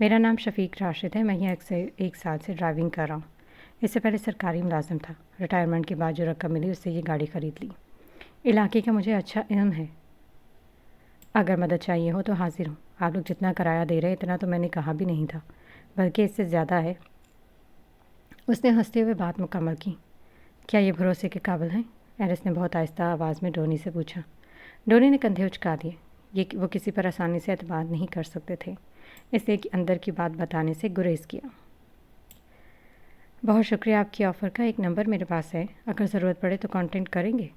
میرا نام شفیق راشد ہے، میں یہاں سے 1 سال سے ڈرائیونگ کر رہا ہوں۔ اس سے پہلے سرکاری ملازم تھا۔ ریٹائرمنٹ کے بعد جو رقم ملی اس سے یہ گاڑی خرید لی۔ علاقے کا مجھے اچھا علم ہے، اگر مدد چاہیے ہو تو حاضر ہوں۔ آپ لوگ جتنا کرایہ دے رہے اتنا تو میں نے کہا بھی نہیں تھا، بلکہ اس سے زیادہ ہے۔ اس نے ہنستے ہوئے بات مکمل کی۔ کیا یہ بھروسے کے قابل ہیں؟ ایرس نے بہت آہستہ آواز میں ڈونی سے پوچھا۔ ڈونی نے کندھے اچکا دیے۔ وہ کسی پر آسانی سے اعتماد نہیں کر سکتے تھے، اس لیے کہ اندر کی بات بتانے سے گریز کیا۔ بہت شکریہ آپ کی آفر کا، ایک نمبر میرے پاس ہے، اگر ضرورت پڑے تو کانٹیکٹ کریں گے۔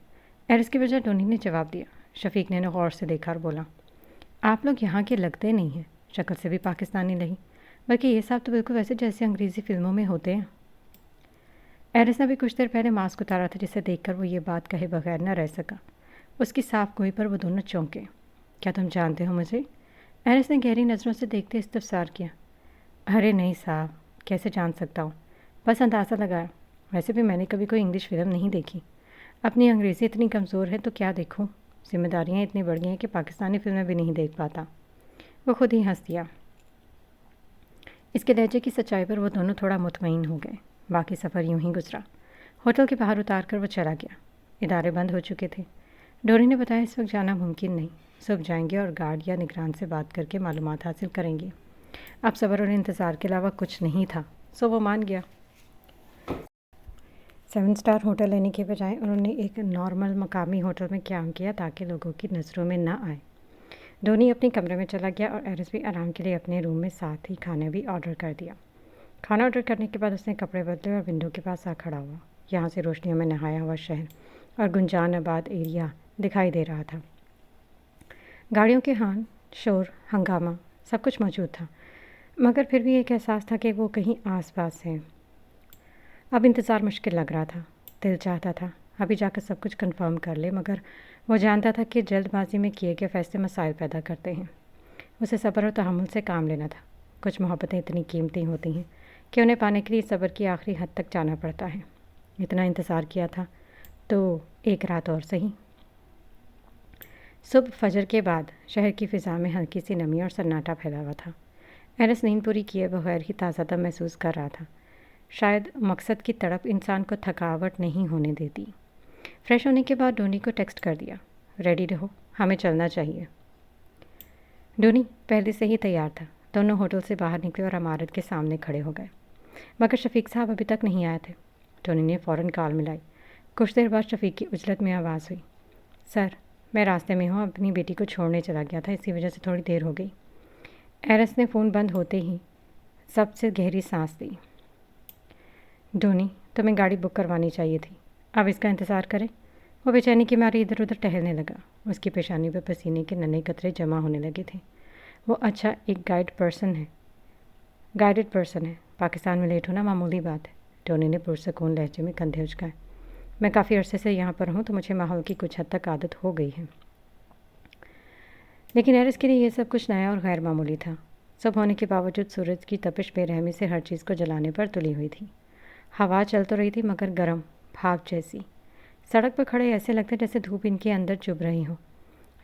ایرس کی بجائے ڈونی نے جواب دیا۔ شفیق نے غور سے دیکھا اور بولا، آپ لوگ یہاں کے لگتے نہیں ہیں، شکل سے بھی پاکستانی نہیں، بلکہ یہ صاحب تو بالکل ویسے جیسے انگریزی فلموں میں ہوتے ہیں۔ ایرس نے بھی کچھ دیر پہلے ماسک اتارا تھا، جسے دیکھ کر وہ یہ بات کہے بغیر نہ رہ سکا۔ اس کی صاف گوئی پر وہ دونوں چونکے۔ کیا تم جانتے ہو مجھے؟ ایرس نے گہری نظروں سے دیکھتے استفسار کیا۔ ارے نہیں صاحب، کیسے جان سکتا ہوں، بس اندازہ لگایا۔ ویسے بھی میں نے کبھی کوئی انگلش فلم نہیں دیکھی، اپنی انگریزی اتنی کمزور ہے تو کیا دیکھوں، ذمہ داریاں اتنی بڑھ گئی ہیں کہ پاکستانی فلمیں بھی نہیں دیکھ پاتا۔ وہ خود ہی ہنس دیا۔ اس کے لہجے کی سچائی پر وہ دونوں تھوڑا مطمئن ہو گئے۔ باقی سفر یوں ہی گزرا۔ ہوٹل کے باہر اتار کر وہ چلا گیا۔ ادارے بند ہو چکے تھے۔ ڈوری نے بتایا اس وقت جانا ممکن نہیں، صبح جائیں گے اور گارڈ یا نگران سے بات کر کے معلومات حاصل کریں گے۔ اب صبر اور انتظار کے علاوہ کچھ نہیں تھا، سو وہ مان گیا۔ 7 اسٹار ہوٹل لینے کے بجائے انہوں نے ایک نارمل مقامی ہوٹل میں قیام کیا تاکہ لوگوں کی نظروں میں نہ آئے۔ ڈونی اپنے کمرے میں چلا گیا اور ایرس بھی آرام کے لیے اپنے روم میں، ساتھ ہی کھانا بھی آرڈر کر دیا۔ کھانا آرڈر کرنے کے بعد اس نے کپڑے بدلے اور ونڈو کے پاس آ کھڑا ہوا۔ یہاں سے روشنیوں میں نہایا ہوا شہر اور گنجان آباد ایریا دکھائی دے رہا تھا۔ گاڑیوں کے ہارن، شور، ہنگامہ سب کچھ موجود تھا، مگر پھر بھی ایک احساس تھا کہ وہ کہیں آس پاس ہے۔ اب انتظار مشکل لگ رہا تھا۔ دل چاہتا تھا ابھی جا کر سب کچھ کنفرم کر لے، مگر وہ جانتا تھا کہ جلد بازی میں کیے گئے فیصلے مسائل پیدا کرتے ہیں۔ اسے صبر اور تحمل سے کام لینا تھا۔ کچھ محبتیں اتنی قیمتی ہوتی ہیں کہ انہیں پانے کے لیے صبر کی آخری حد تک جانا پڑتا ہے۔ اتنا انتظار کیا تھا تو ایک رات اور صحیح۔ صبح فجر کے بعد شہر کی فضا میں ہلکی سی نمی اور سناٹا پھیلا ہوا تھا۔ ایرس نیند پوری کیے بغیر ہی تازہ دم محسوس کر رہا تھا۔ شاید مقصد کی تڑپ انسان کو تھکاوٹ نہیں ہونے دیتی۔ فریش ہونے کے بعد ڈونی کو ٹیکسٹ کر دیا، ریڈی رہو، ہمیں چلنا چاہیے۔ ڈونی پہلے سے ہی تیار تھا۔ دونوں ہوٹل سے باہر نکلے اور عمارت کے سامنے کھڑے ہو گئے، مگر شفیق صاحب ابھی تک نہیں آئے تھے۔ ڈونی نے فوراً کال ملائی۔ کچھ دیر بعد شفیق کی عجلت میں آواز ہوئی، سر میں راستے میں ہوں، اپنی بیٹی کو چھوڑنے چلا گیا تھا، اسی وجہ سے تھوڑی دیر ہو گئی۔ ایرس نے فون بند ہوتے ہی سب سے گہری سانس لی۔ ڈونی تمہیں گاڑی بک کروانی چاہیے تھی، اب اس کا انتظار کریں؟ وہ بے چینی کے مارے ادھر ادھر ٹہلنے لگا۔ اس کی پیشانی پہ پسینے کے ننھے قطرے جمع ہونے لگے تھے۔ وہ اچھا ایک گائیڈڈ پرسن ہے، پاکستان میں لیٹ ہونا معمولی بات ہے۔ ڈونی نے پرسکون لہجے میں کندھے اچکائے۔ میں کافی عرصے سے یہاں پر ہوں تو مجھے ماحول کی کچھ حد تک عادت ہو گئی ہے، لیکن ایرس کے لیے یہ سب کچھ نیا اور غیر معمولی تھا۔ صبح ہونے کے باوجود سورج کی تپش بے رحمی سے ہر چیز کو جلانے پر تلی ہوئی تھی۔ ہوا چل تو رہی تھی مگر گرم، بھاپ جیسی۔ سڑک پر کھڑے ایسے لگتے جیسے دھوپ ان کے اندر چبھ رہی ہو۔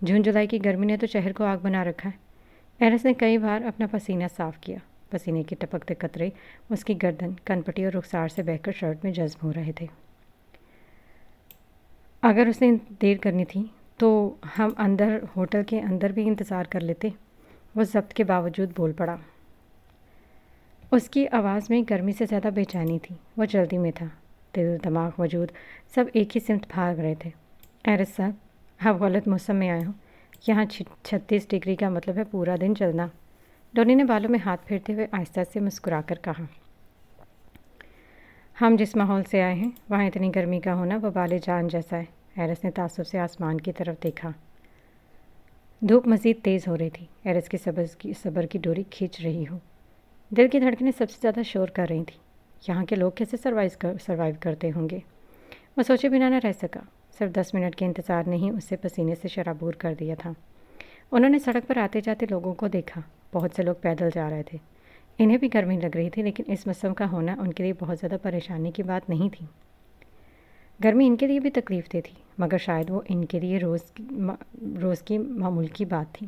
جون جولائی کی گرمی نے تو شہر کو آگ بنا رکھا ہے۔ ایرس نے کئی بار اپنا پسینہ صاف کیا۔ پسینے کے ٹپکتے قطرے اس کی گردن، کنپٹی اور رخسار سے بہہ کر شرٹ میں جذب ہو رہے تھے۔ اگر اس نے دیر کرنی تھی تو ہم ہوٹل کے اندر بھی انتظار کر لیتے، وہ ضبط کے باوجود بول پڑا۔ اس کی آواز میں گرمی سے زیادہ بے چینی تھی۔ وہ جلدی میں تھا، دل، دماغ، وجود سب ایک ہی سمت بھاگ رہے تھے۔ ایرس صاحب آپ غلط موسم میں آئے ہوں، یہاں 36 ڈگری کا مطلب ہے پورا دن چلنا۔ ڈونی نے بالوں میں ہاتھ پھیرتے ہوئے آہستہ سے مسکرا کر کہا، ہم جس ماحول سے آئے ہیں وہاں اتنی گرمی کا ہونا وبال جان جیسا ہے۔ ایرس نے تعصب سے آسمان کی طرف دیکھا۔ دھوپ مزید تیز ہو رہی تھی۔ ایرس کی صبر کی ڈوری کھینچ رہی ہو۔ دل کی دھڑکنیں سب سے زیادہ شور کر رہی تھیں۔ یہاں کے لوگ کیسے سروائیو کرتے ہوں گے؟ وہ سوچے بنا نہ رہ سکا۔ صرف 10 منٹ کے انتظار نے ہی اسے پسینے سے شرابور کر دیا تھا۔ انہوں نے سڑک پر آتے جاتے لوگوں کو دیکھا۔ بہت سے لوگ پیدل جا رہے تھے۔ انہیں بھی گرمی لگ رہی تھی، لیکن اس موسم کا ہونا ان کے لیے بہت زیادہ پریشانی کی بات نہیں تھی۔ گرمی ان کے لیے بھی تکلیف دہ تھی، مگر شاید وہ ان کے لیے روز کی معمول کی بات تھی۔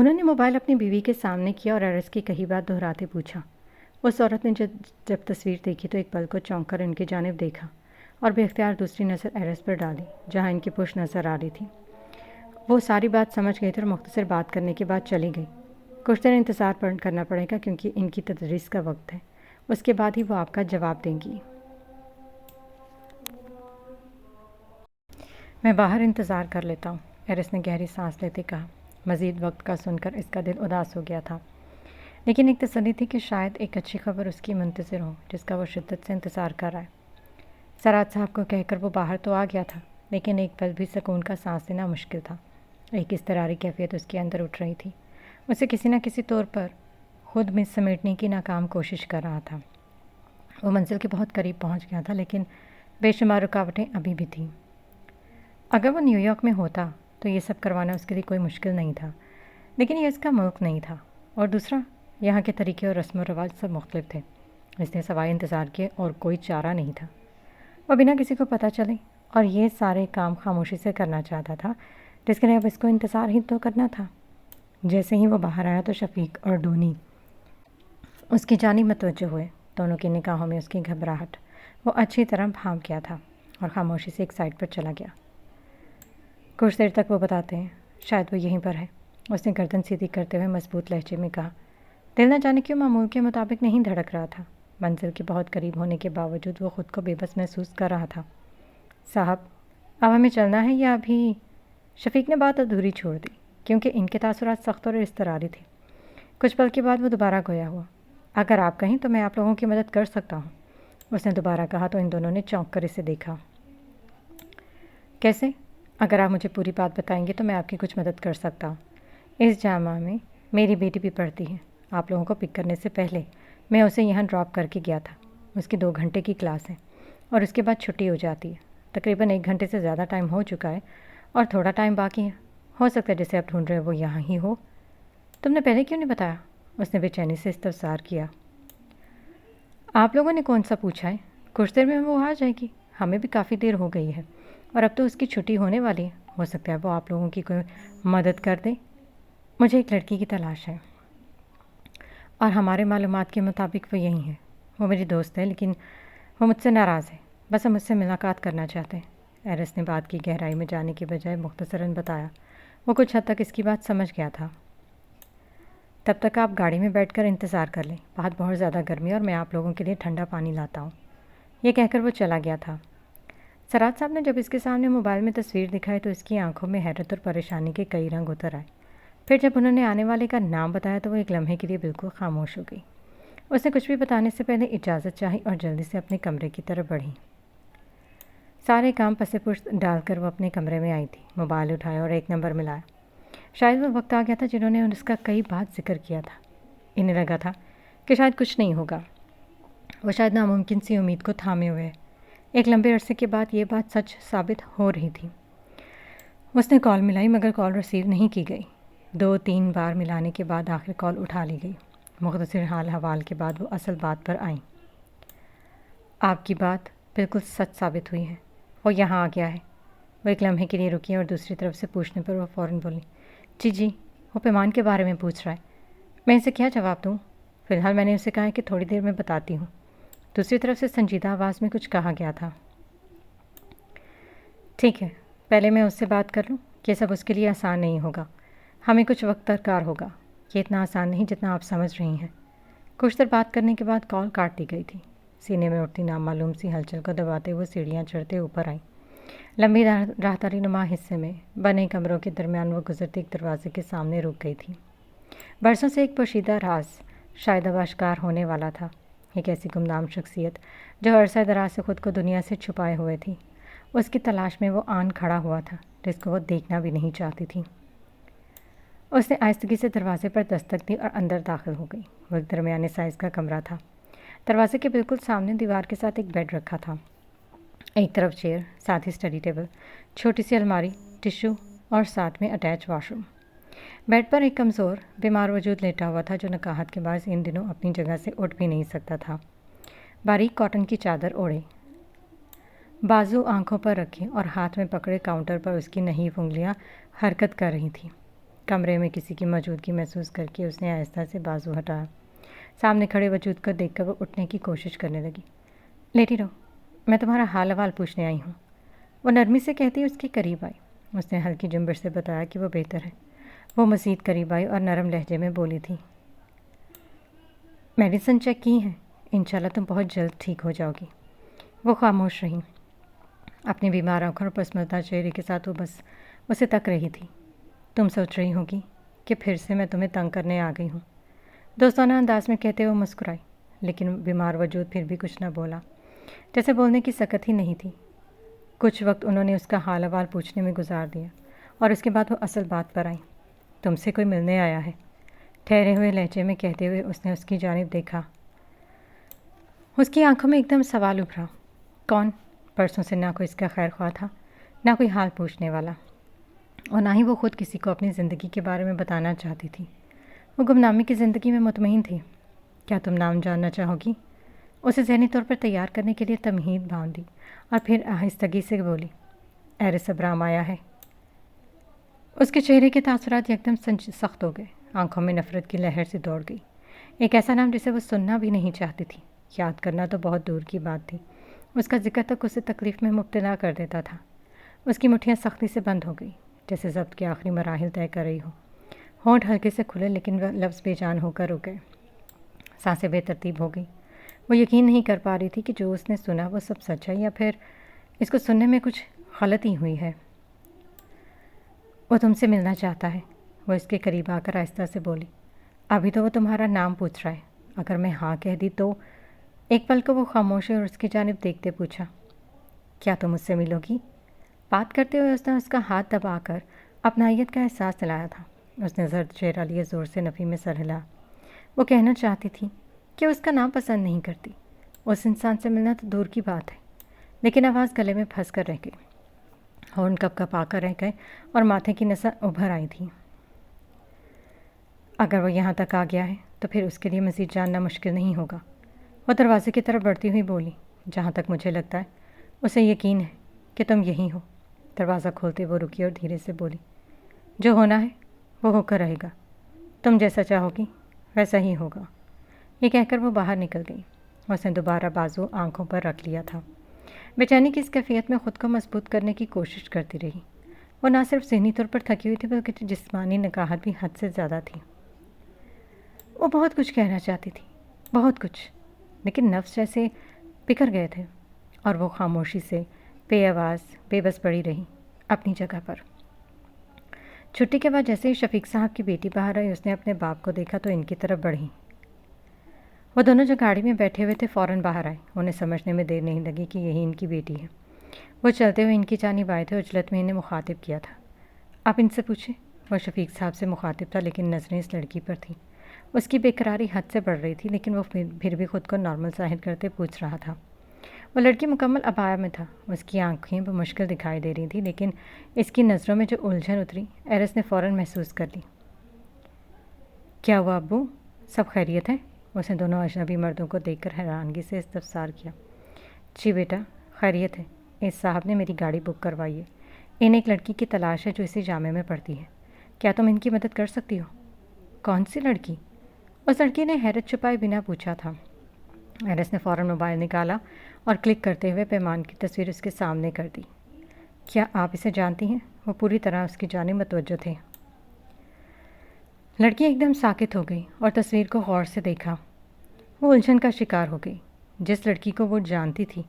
انہوں نے موبائل اپنی بیوی کے سامنے کیا اور ایرس کی کہی بات دہراتے پوچھا۔ اس عورت نے جب تصویر دیکھی تو ایک پل کو چونک کر ان کی جانب دیکھا اور بے اختیار دوسری نظر ایرس پر ڈالی جہاں ان کی پشت نظر آ رہی تھی۔ وہ ساری بات سمجھ گئی تھی اور مختصر بات کرنے کے بعد چلی گئی۔ کچھ دیر انتظار کرنا پڑے گا کیونکہ ان کی تدریس کا وقت ہے، اس کے بعد ہی وہ آپ کا جواب دیں گی۔ میں باہر انتظار کر لیتا ہوں، ایرس نے گہری سانس لیتے کہا۔ مزید وقت کا سن کر اس کا دل اداس ہو گیا تھا، لیکن ایک تسلی تھی کہ شاید ایک اچھی خبر اس کی منتظر ہو جس کا وہ شدت سے انتظار کر رہا ہے۔ سراج صاحب کو کہہ کر وہ باہر تو آ گیا تھا، لیکن ایک پل بھی سکون کا سانس لینا مشکل تھا۔ ایک اضطراری کیفیت اس کے اندر اٹھ رہی تھی، اسے کسی نہ کسی طور پر خود میں سمیٹنے کی ناکام کوشش کر رہا تھا۔ وہ منزل کے بہت قریب پہنچ گیا تھا، لیکن بے شمار رکاوٹیں ابھی بھی تھیں۔ اگر وہ نیو یارک میں ہوتا تو یہ سب کروانا اس کے لیے کوئی مشکل نہیں تھا، لیکن یہ اس کا ملک نہیں تھا، اور دوسرا یہاں کے طریقے اور رسم و رواج سب مختلف تھے۔ اس نے سوائے انتظار کیے اور کوئی چارہ نہیں تھا۔ وہ بنا کسی کو پتہ چلے اور یہ سارے کام خاموشی سے کرنا چاہتا تھا، جس کے لیے اب اس کو انتظار ہی تو کرنا تھا۔ جیسے ہی وہ باہر آیا تو شفیق اور ڈونی اس کی جانب متوجہ ہوئے۔ دونوں کی نگاہوں میں اس کی گھبراہٹ وہ اچھی طرح بھانپ گیا تھا اور خاموشی سے ایک سائڈ پر چلا گیا۔ کچھ دیر تک وہ بتاتے ہیں، شاید وہ یہیں پر ہے، اس نے گردن سیدھی کرتے ہوئے مضبوط لہجے میں کہا۔ دل نہ جانے کیوں معمول کے مطابق نہیں دھڑک رہا تھا۔ منزل کے بہت قریب ہونے کے باوجود وہ خود کو بے بس محسوس کر رہا تھا۔ صاحب، اب ہمیں چلنا ہے یا ابھی؟ شفیق نے بات ادھوری چھوڑ دی کیونکہ ان کے تاثرات سخت اور اضطراری تھے۔ کچھ پل کے بعد وہ دوبارہ گویا ہوا۔ اگر آپ کہیں تو میں آپ لوگوں کی مدد کر سکتا ہوں، اس نے دوبارہ کہا تو ان دونوں نے چونک کر اسے دیکھا۔ کیسے؟ اگر آپ مجھے پوری بات بتائیں گے تو میں آپ کی کچھ مدد کر سکتا ہوں۔ اس جامعہ میں میری بیٹی بھی پڑھتی ہے۔ آپ لوگوں کو پک کرنے سے پہلے میں اسے یہاں ڈراپ کر کے گیا تھا۔ اس کی 2 گھنٹے کی کلاس ہے اور اس کے بعد چھٹی ہو جاتی ہے۔ تقریباً 1 گھنٹے سے زیادہ ٹائم ہو چکا ہے اور تھوڑا ٹائم باقی ہے۔ ہو سکتا ہے جسے آپ ڈھونڈ رہے وہ یہاں ہی ہو۔ تم نے پہلے کیوں نہیں بتایا؟ اس نے بے چینی سے استفسار کیا۔ آپ لوگوں نے کون سا پوچھا ہے؟ کچھ دیر میں وہ آ جائے گی، ہمیں بھی کافی دیر ہو گئی ہے اور اب تو اس کی چھٹی ہونے والی ہے۔ ہو سکتا ہے وہ آپ لوگوں کی کوئی مدد کر دے۔ مجھے ایک لڑکی کی تلاش ہے اور ہمارے معلومات کے مطابق وہ یہیں ہے۔ وہ میری دوست ہے لیکن وہ مجھ سے ناراض ہے، بس ہم مجھ سے ملاقات کرنا چاہتے ہیں۔ ایرس نے بات کی گہرائی میں جانے کے بجائے مختصراً بتایا۔ وہ کچھ حد تک اس کی بات سمجھ گیا تھا۔ تب تک آپ گاڑی میں بیٹھ کر انتظار کر لیں، باہر بہت زیادہ گرمی اور میں آپ لوگوں کے لیے ٹھنڈا پانی لاتا ہوں۔ یہ کہہ کر وہ چلا گیا تھا۔ سراج صاحب نے جب اس کے سامنے موبائل میں تصویر دکھائی تو اس کی آنکھوں میں حیرت اور پریشانی کے کئی رنگ اتر آئے۔ پھر جب انہوں نے آنے والے کا نام بتایا تو وہ ایک لمحے کے لیے بالکل خاموش ہو گئی۔ اس نے کچھ بھی بتانے سے پہلے اجازت چاہی اور جلدی سے اپنے کمرے کی طرف بڑھی۔ سارے کام پس پشت ڈال کر وہ اپنے کمرے میں آئی تھی، موبائل اٹھایا اور 1 نمبر ملایا۔ شاید وہ وقت آ گیا تھا جنہوں نے اس کا کئی بات ذکر کیا تھا۔ انہیں لگا تھا کہ شاید کچھ نہیں ہوگا، وہ شاید ناممکن سی امید کو تھامے ہوئے ہے۔ ایک لمبے عرصے کے بعد یہ بات سچ ثابت ہو رہی تھی۔ اس نے کال ملائی مگر کال ریسیو نہیں کی گئی۔ 2-3 بار ملانے کے بعد آخر کال اٹھا لی گئی۔ مختصر حال حوال کے بعد وہ اصل بات پر آئیں۔ آپ کی بات بالکل سچ ثابت ہوئی ہے، وہ یہاں آ گیا ہے۔ وہ ایک لمحے کے لیے رکی اور دوسری طرف سے پوچھنے پر وہ فوراً بولی، جی وہ پیمان کے بارے میں پوچھ رہا ہے۔ میں اسے کیا جواب دوں؟ فی الحال میں نے اسے کہا ہے کہ تھوڑی دیر میں بتاتی ہوں۔ دوسری طرف سے سنجیدہ آواز میں کچھ کہا گیا تھا۔ ٹھیک ہے، پہلے میں اس سے بات کر لوں، یہ سب اس کے لیے آسان نہیں ہوگا، ہمیں کچھ وقت درکار ہوگا، یہ اتنا آسان نہیں جتنا آپ سمجھ رہی ہیں۔ کچھ دیر بات کرنے کے بعد کال کاٹ دی گئی تھی۔ سینے میں اٹھتی نامعلوم سی ہلچل کو دباتے ہوئے سیڑھیاں چڑھتے اوپر آئیں۔ لمبی راہداری نما حصے میں بنے کمروں کے درمیان وہ گزرتے ایک دروازے کے سامنے رک گئی تھی۔ برسوں سے ایک پوشیدہ راز شاید اب آشکار ہونے والا تھا۔ ایک ایسی گمنام شخصیت جو عرصہ دراز سے خود کو دنیا سے چھپائے ہوئے تھی، اس کی تلاش میں وہ آن کھڑا ہوا تھا جس کو وہ دیکھنا بھی نہیں چاہتی تھی۔ اس نے آہستگی سے دروازے پر دستک دی اور اندر داخل ہو گئی۔ وہ ایک درمیانے سائز کا کمرہ تھا۔ دروازے کے بالکل سامنے دیوار کے ساتھ ایک بیڈ رکھا تھا، ایک طرف چیئر، ساتھ ہی اسٹڈی ٹیبل، چھوٹی سی الماری، ٹشو اور ساتھ میں اٹیچ واش روم۔ بیڈ پر ایک کمزور بیمار وجود لیٹا ہوا تھا جو نکاہت کے باعث ان دنوں اپنی جگہ سے اٹھ بھی نہیں سکتا تھا۔ باریک کاٹن کی چادر اوڑھے، بازو آنکھوں پر رکھے اور ہاتھ میں پکڑے کاؤنٹر پر اس کی نحیف انگلیاں حرکت کر رہی تھیں۔ کمرے میں کسی کی موجودگی محسوس کر کے اس نے آہستہ سے بازو ہٹایا۔ سامنے کھڑے وجود کو دیکھ کر وہ اٹھنے کی کوشش کرنے لگی۔ لیٹی رہو، میں تمہارا حال احوال پوچھنے آئی ہوں، وہ نرمی سے کہتی اس کے قریب آئی۔ اس نے ہلکی جنبش سے بتایا کہ وہ بہتر ہے۔ وہ مزید قریب آئی اور نرم لہجے میں بولی تھی، میڈیسن چیک کی ہے، انشاءاللہ تم بہت جلد ٹھیک ہو جاؤ گی۔ وہ خاموش رہی، اپنی بیمار آنکھوں اور پسماندہ چہرے کے ساتھ وہ بس اسے تک رہی تھی۔ تم سوچ رہی ہوگی کہ پھر سے میں تمہیں تنگ کرنے آ گئی ہوں، دوستانہ انداز میں کہتے ہوئے مسکرائی، لیکن بیمار وجود پھر بھی کچھ نہ بولا، جیسے بولنے کی سکت ہی نہیں تھی۔ کچھ وقت انہوں نے اس کا حال احوال پوچھنے میں گزار دیا اور اس کے بعد وہ اصل بات پر آئیں۔ تم سے کوئی ملنے آیا ہے، ٹھہرے ہوئے لہجے میں کہتے ہوئے اس نے اس کی جانب دیکھا۔ اس کی آنکھوں میں ایک دم سوال ابھرا۔ کون؟ پرسوں سے نہ کوئی اس کا خیر خواہ تھا، نہ کوئی حال پوچھنے والا، اور نہ ہی وہ خود کسی کو اپنی زندگی کے بارے میں بتانا چاہتی تھی۔ وہ گمنامی کی زندگی میں مطمئن تھی۔ کیا تم نام جاننا چاہو گی؟ اسے ذہنی طور پر تیار کرنے کے لیے تمہید باندھی اور پھر آہستگی سے بولی، ایرس ابرام آیا ہے۔ اس کے چہرے کے تاثرات یکدم سخت ہو گئے، آنکھوں میں نفرت کی لہر سے دوڑ گئی۔ ایک ایسا نام جسے وہ سننا بھی نہیں چاہتی تھی، یاد کرنا تو بہت دور کی بات تھی۔ اس کا ذکر تک اسے تکلیف میں مبتلا کر دیتا تھا۔ اس کی مٹھیاں سختی سے بند ہو گئی، جیسے ضبط کے آخری مراحل طے کر رہی ہو۔ ہونٹ ہلکے سے کھلے لیکن لفظ بے جان ہو کر رک گئے۔ سانسیں بے ترتیب ہو گئی۔ وہ یقین نہیں کر پا رہی تھی کہ جو اس نے سنا وہ سب سچ ہے یا پھر اس کو سننے میں کچھ غلطی ہوئی ہے۔ وہ تم سے ملنا چاہتا ہے، وہ اس کے قریب آ کر آہستہ سے بولی۔ ابھی تو وہ تمہارا نام پوچھ رہا ہے، اگر میں ہاں کہہ دی تو؟ ایک پل کو وہ خاموش اور اس کی جانب دیکھتے پوچھا، کیا تم اس سے ملو گی؟ بات کرتے ہوئے اس نے اس کا ہاتھ دبا کر اپنائیت کا احساس دلایا تھا۔ اس نے زرد چہرہ لیے زور سے نفی میں سر ہلا۔ وہ کہنا چاہتی تھی کہ اس کا نام پسند نہیں کرتی، اس انسان سے ملنا تو دور کی بات ہے، لیکن آواز گلے میں پھنس کر رہ گئی، ہورن کپ کپ آ کر رہ گئے اور ماتھے کی نسیں ابھر آئی تھیں۔ اگر وہ یہاں تک آ گیا ہے تو پھر اس کے لیے مزید جاننا مشکل نہیں ہوگا۔ وہ دروازے کی طرف بڑھتی ہوئی بولی، جہاں تک مجھے لگتا ہے اسے یقین ہے کہ تم یہی ہو۔ دروازہ کھولتے وہ رکی اور دھیرے سے بولی، جو ہونا ہے وہ ہو کر رہے گا، تم جیسا چاہو گی ویسا ہی ہوگا۔ یہ کہہ کر وہ باہر نکل گئی۔ اس نے دوبارہ بازو آنکھوں پر رکھ لیا تھا، بے چینی کی اس کیفیت میں خود کو مضبوط کرنے کی کوشش کرتی رہی۔ وہ نہ صرف ذہنی طور پر تھکی ہوئی تھی بلکہ جسمانی نکاہت بھی حد سے زیادہ تھی۔ وہ بہت کچھ کہنا چاہتی تھی، بہت کچھ، لیکن نفس جیسے بکھر گئے تھے اور وہ خاموشی سے بے آواز بے بس پڑی رہی اپنی جگہ پر۔ چھٹی کے بعد جیسے ہی شفیق صاحب کی بیٹی باہر آئی، اس نے اپنے باپ کو دیکھا تو ان کی طرف بڑھی۔ وہ دونوں جو گاڑی میں بیٹھے ہوئے تھے فوراً باہر آئے۔ انہیں سمجھنے میں دیر نہیں لگی کہ یہی ان کی بیٹی ہے۔ وہ چلتے ہوئے ان کی جانب آئے تھے، اجلت میں انہیں مخاطب کیا تھا، آپ ان سے پوچھیں۔ وہ شفیق صاحب سے مخاطب تھا لیکن نظریں اس لڑکی پر تھیں۔ اس کی بے قراری حد سے بڑھ رہی تھی لیکن وہ پھر بھی خود کو نارمل ظاہر کرتے پوچھ رہا تھا۔ وہ لڑکی مکمل عبایا میں تھا، اس کی آنکھیں بمشکل دکھائی دے رہی تھیں لیکن اس کی نظروں میں جو الجھن اتری ایرس نے فوراً محسوس کر لی۔ کیا ہوا ابو، سب خیریت ہے؟ اس نے دونوں اجنبی مردوں کو دیکھ کر حیرانگی سے استفسار کیا۔ جی بیٹا خیریت ہے، اس صاحب نے میری گاڑی بک کروائی ہے، انہیں ایک لڑکی کی تلاش ہے جو اسی جامعہ میں پڑھتی ہے، کیا تم ان کی مدد کر سکتی ہو؟ کون سی لڑکی؟ اس لڑکی نے حیرت چھپائے بنا پوچھا تھا۔ ایرس نے فوراً موبائل نکالا اور کلک کرتے ہوئے پیمان کی تصویر اس کے سامنے کر دی۔ کیا آپ اسے جانتی ہیں؟ وہ پوری طرح اس کی جانب متوجہ تھے۔ لڑکی ایک دم ساکت ہو گئی اور تصویر کو غور سے دیکھا۔ وہ الجھن کا شکار ہو گئی۔ جس لڑکی کو وہ جانتی تھی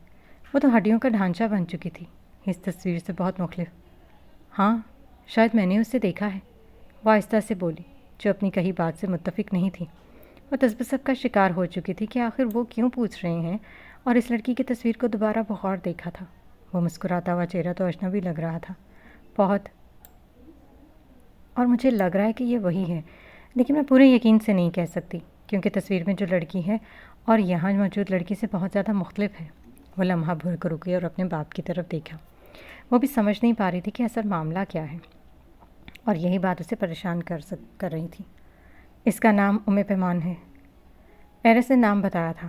وہ تو ہڈیوں کا ڈھانچہ بن چکی تھی، اس تصویر سے بہت مختلف۔ ہاں شاید میں نے اسے دیکھا ہے، وہ آہستہ سے بولی، جو اپنی کہی بات سے متفق نہیں تھی۔ وہ تذبذب کا شکار ہو چکی تھی کہ آخر وہ کیوں پوچھ رہے ہیں، اور اس لڑکی کی تصویر کو دوبارہ بغور دیکھا تھا۔ وہ مسکراتا ہوا چہرہ تو اجنبی لگ رہا تھا بہت، اور مجھے لگ رہا ہے کہ یہ وہی ہے، لیکن میں پورے یقین سے نہیں کہہ سکتی کیونکہ تصویر میں جو لڑکی ہے اور یہاں موجود لڑکی سے بہت زیادہ مختلف ہے۔ وہ لمحہ بھر کر رکی اور اپنے باپ کی طرف دیکھا۔ وہ بھی سمجھ نہیں پا رہی تھی کہ اصل معاملہ کیا ہے، اور یہی بات اسے پریشان کر رہی تھی۔ اس کا نام پیمان ہے، ایرس نے نام بتایا تھا۔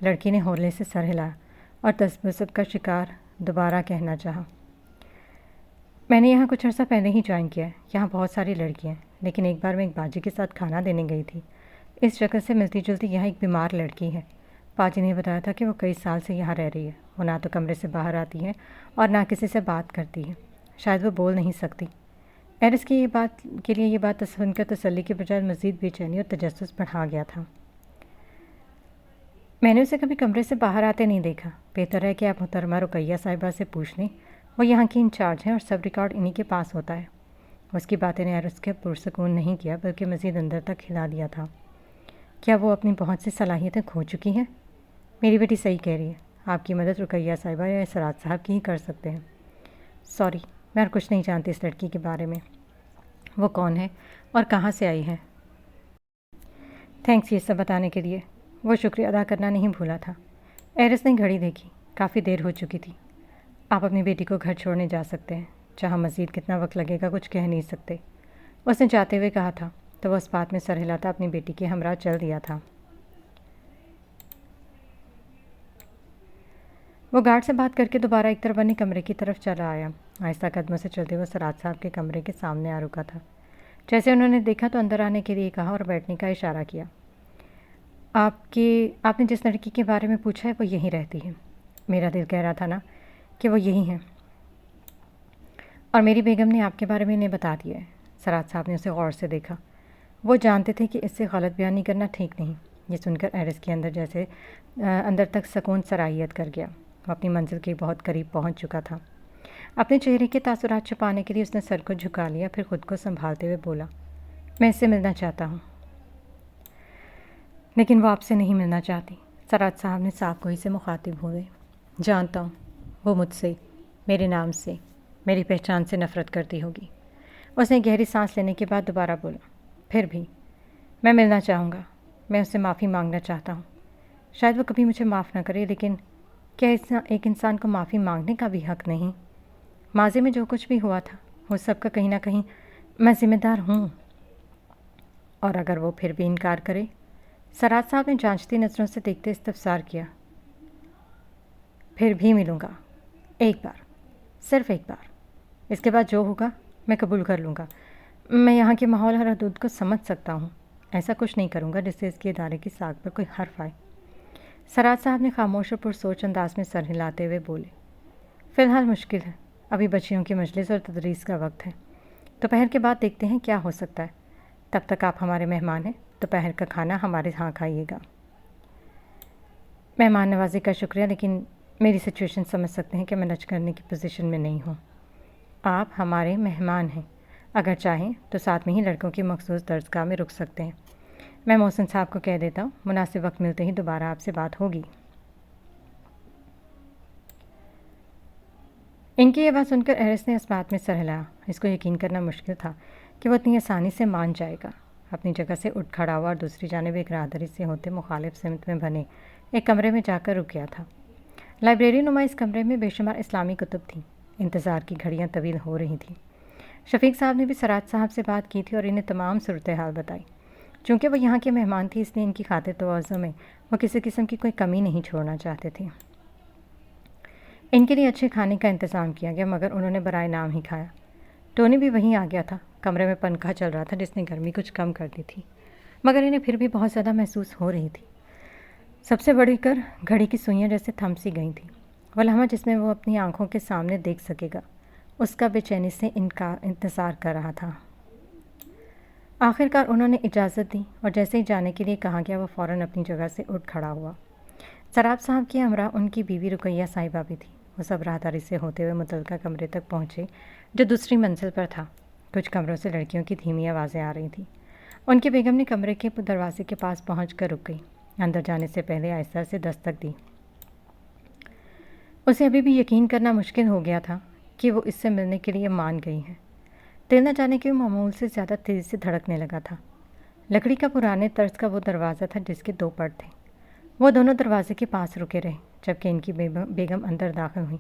لڑکی نے ہولے سے سر ہلایا اور تذبذب کا شکار دوبارہ کہنا چاہا۔ میں نے یہاں کچھ عرصہ پہلے ہی جوائن کیا ہے، یہاں بہت ساری لڑکیاں ہیں لیکن ایک بار میں ایک باجی کے ساتھ کھانا دینے گئی تھی. اس شکل سے ملتی جلتی یہاں ایک بیمار لڑکی ہے. باجی نے بتایا تھا کہ وہ کئی سال سے یہاں رہ رہی ہے. وہ نہ تو کمرے سے باہر آتی ہے اور نہ کسی سے بات کرتی ہے. شاید وہ بول نہیں سکتی. ایرس کی یہ بات سن کر تسلی کے بجائے مزید بے چینی اور تجسس بڑھا گیا تھا. میں نے اسے کبھی کمرے سے باہر آتے نہیں دیکھا. بہتر ہے کہ آپ محترمہ رقیہ صاحبہ سے پوچھ لیں. وہ یہاں کی انچارج ہیں اور سب ریکارڈ انہی کے پاس ہوتا ہے. اس کی باتیں نے ایرس کے پرسکون نہیں کیا بلکہ مزید اندر تک ہلا دیا تھا. کیا وہ اپنی بہت سی صلاحیتیں کھو چکی ہیں؟ میری بیٹی صحیح کہہ رہی ہے. آپ کی مدد رقیہ صاحبہ یا اسرار صاحب کی ہی کر سکتے ہیں. سوری، میں اور کچھ نہیں جانتی اس لڑکی کے بارے میں. وہ کون ہے اور کہاں سے آئی ہے؟ تھینکس یہ سب بتانے کے لیے. وہ شکریہ ادا کرنا نہیں بھولا تھا. ایرس نے گھڑی دیکھی. کافی دیر ہو چکی تھی. آپ اپنی بیٹی کو گھر چھوڑنے جا سکتے ہیں. جہاں مزید کتنا وقت لگے گا کچھ کہہ نہیں سکتے. اس نے جاتے ہوئے کہا تھا تو وہ اس بات میں سر ہلاتا اپنی بیٹی کے ہمراہ چل دیا تھا. وہ گارڈ سے بات کر کے دوبارہ ایک طرف بنے کمرے کی طرف چلا آیا. آہستہ قدموں سے چلتے ہوئے سراج صاحب کے کمرے کے سامنے آ رکا تھا. جیسے انہوں نے دیکھا تو اندر آنے کے لیے کہا اور بیٹھنے کا اشارہ کیا. آپ نے جس لڑکی کے بارے میں پوچھا ہے وہ یہیں رہتی ہے. میرا دل کہہ رہا تھا نا کہ وہ یہی ہیں. اور میری بیگم نے آپ کے بارے میں انہیں بتا دیا ہے. سراج صاحب نے اسے غور سے دیکھا. وہ جانتے تھے کہ اس سے غلط بیانی کرنا ٹھیک نہیں. یہ سن کر ایرس کے اندر تک سکون سرایت کر گیا. وہ اپنی منزل کے بہت قریب پہنچ چکا تھا. اپنے چہرے کے تاثرات چھپانے کے لیے اس نے سر کو جھکا لیا. پھر خود کو سنبھالتے ہوئے بولا، میں اس سے ملنا چاہتا ہوں. لیکن وہ آپ سے نہیں ملنا چاہتی. سراج صاحب نے صاف گوئی سے مخاطب ہوئے. جانتا ہوں وہ مجھ سے، میرے نام سے، میری پہچان سے نفرت کرتی ہوگی. اس نے گہری سانس لینے کے بعد دوبارہ بولا، پھر بھی میں ملنا چاہوں گا. میں اس سے معافی مانگنا چاہتا ہوں. شاید وہ کبھی مجھے معاف نہ کرے، لیکن کیا ایک انسان کو معافی مانگنے کا بھی حق نہیں؟ ماضی میں جو کچھ بھی ہوا تھا وہ سب کا کہیں نہ کہیں میں ذمہ دار ہوں. اور اگر وہ پھر بھی انکار کرے؟ سراج صاحب نے جانچتی نظروں سے دیکھتے استفسار کیا. پھر بھی ملوں گا. ایک بار، صرف ایک بار. اس کے بعد جو ہوگا میں قبول کر لوں گا. میں یہاں کے ماحول اور حدود کو سمجھ سکتا ہوں. ایسا کچھ نہیں کروں گا جس سے اس کے ادارے کی ساکھ پر کوئی حرف آئے. سراج صاحب نے خاموش اور پرسوچ انداز میں سر ہلاتے ہوئے بولے، فی الحال مشکل ہے. ابھی بچیوں کی مجلس اور تدریس کا وقت ہے. دوپہر کے بعد دیکھتے ہیں کیا ہو سکتا ہے. تب تک آپ ہمارے مہمان ہیں. دوپہر کا کھانا ہمارے ہاں کھائیے گا. مہمان نوازی کا شکریہ، لیکن میری سچویشن سمجھ سکتے ہیں کہ میں لچ کرنے کی پوزیشن میں نہیں ہوں. آپ ہمارے مہمان ہیں. اگر چاہیں تو ساتھ میں ہی لڑکوں کی مخصوص درسگاہ میں رک سکتے ہیں. میں محسن صاحب کو کہہ دیتا ہوں مناسب وقت ملتے ہی دوبارہ آپ سے بات ہوگی. ان کی یہ بات سن کر ایرس نے اس بات میں سر ہلایا. اس کو یقین کرنا مشکل تھا کہ وہ اتنی آسانی سے مان جائے گا. اپنی جگہ سے اٹھ کھڑا ہوا اور دوسری جانب ایک راہداری سے ہوتے مخالف سمت میں بنے ایک کمرے میں جا کر رک گیا تھا. لائبریری نما اس کمرے میں بے شمار اسلامی کتب تھیں. انتظار کی گھڑیاں طویل ہو رہی تھیں. شفیق صاحب نے بھی سراج صاحب سے بات کی تھی اور انہیں تمام صورتحال بتائی. چونکہ وہ یہاں کے مہمان تھی اس لیے ان کی خاطر تواضع میں وہ کسی قسم کی کوئی کمی نہیں چھوڑنا چاہتے تھے. ان کے لیے اچھے کھانے کا انتظام کیا گیا، مگر انہوں نے برائے نام ہی کھایا. ٹونی بھی وہیں آ گیا تھا. کمرے میں پنکھا چل رہا تھا جس نے گرمی کچھ کم کر دی تھی، مگر انہیں پھر بھی بہت زیادہ محسوس ہو رہی تھی. سب سے بڑھ کر گھڑی کی سوئیاں جیسے تھم سی گئی تھیں. وہ لمحہ جس میں وہ اپنی آنکھوں کے سامنے دیکھ سکے گا اس کا بے چینی سے انتظار کر رہا تھا. آخر کار انہوں نے اجازت دی اور جیسے ہی جانے کے لیے کہا گیا وہ فوراً اپنی جگہ سے اٹھ کھڑا ہوا. سراب صاحب کے ہمراہ ان کی بیوی رقیہ صاحبہ بھی تھی. وہ سب راہداری سے ہوتے ہوئے متعلقہ کمرے تک پہنچے جو دوسری منزل پر تھا. کچھ کمروں سے لڑکیوں کی دھیمی آوازیں آ رہی تھیں. ان کی بیگم نے کمرے کے دروازے کے پاس پہنچ کر رک گئی. اندر جانے سے پہلے آہستہ سے دستک دی. اسے ابھی بھی یقین کرنا مشکل ہو گیا تھا کہ وہ اس سے ملنے کے لیے مان گئی ہیں. دل نہ جانے کے معمول سے زیادہ تیزی سے دھڑکنے لگا تھا. لکڑی کا پرانے طرز کا وہ دروازہ تھا جس کے 2 پٹ تھے. وہ دونوں دروازے کے پاس رکے رہے جبکہ ان کی بیگم اندر داخل ہوئی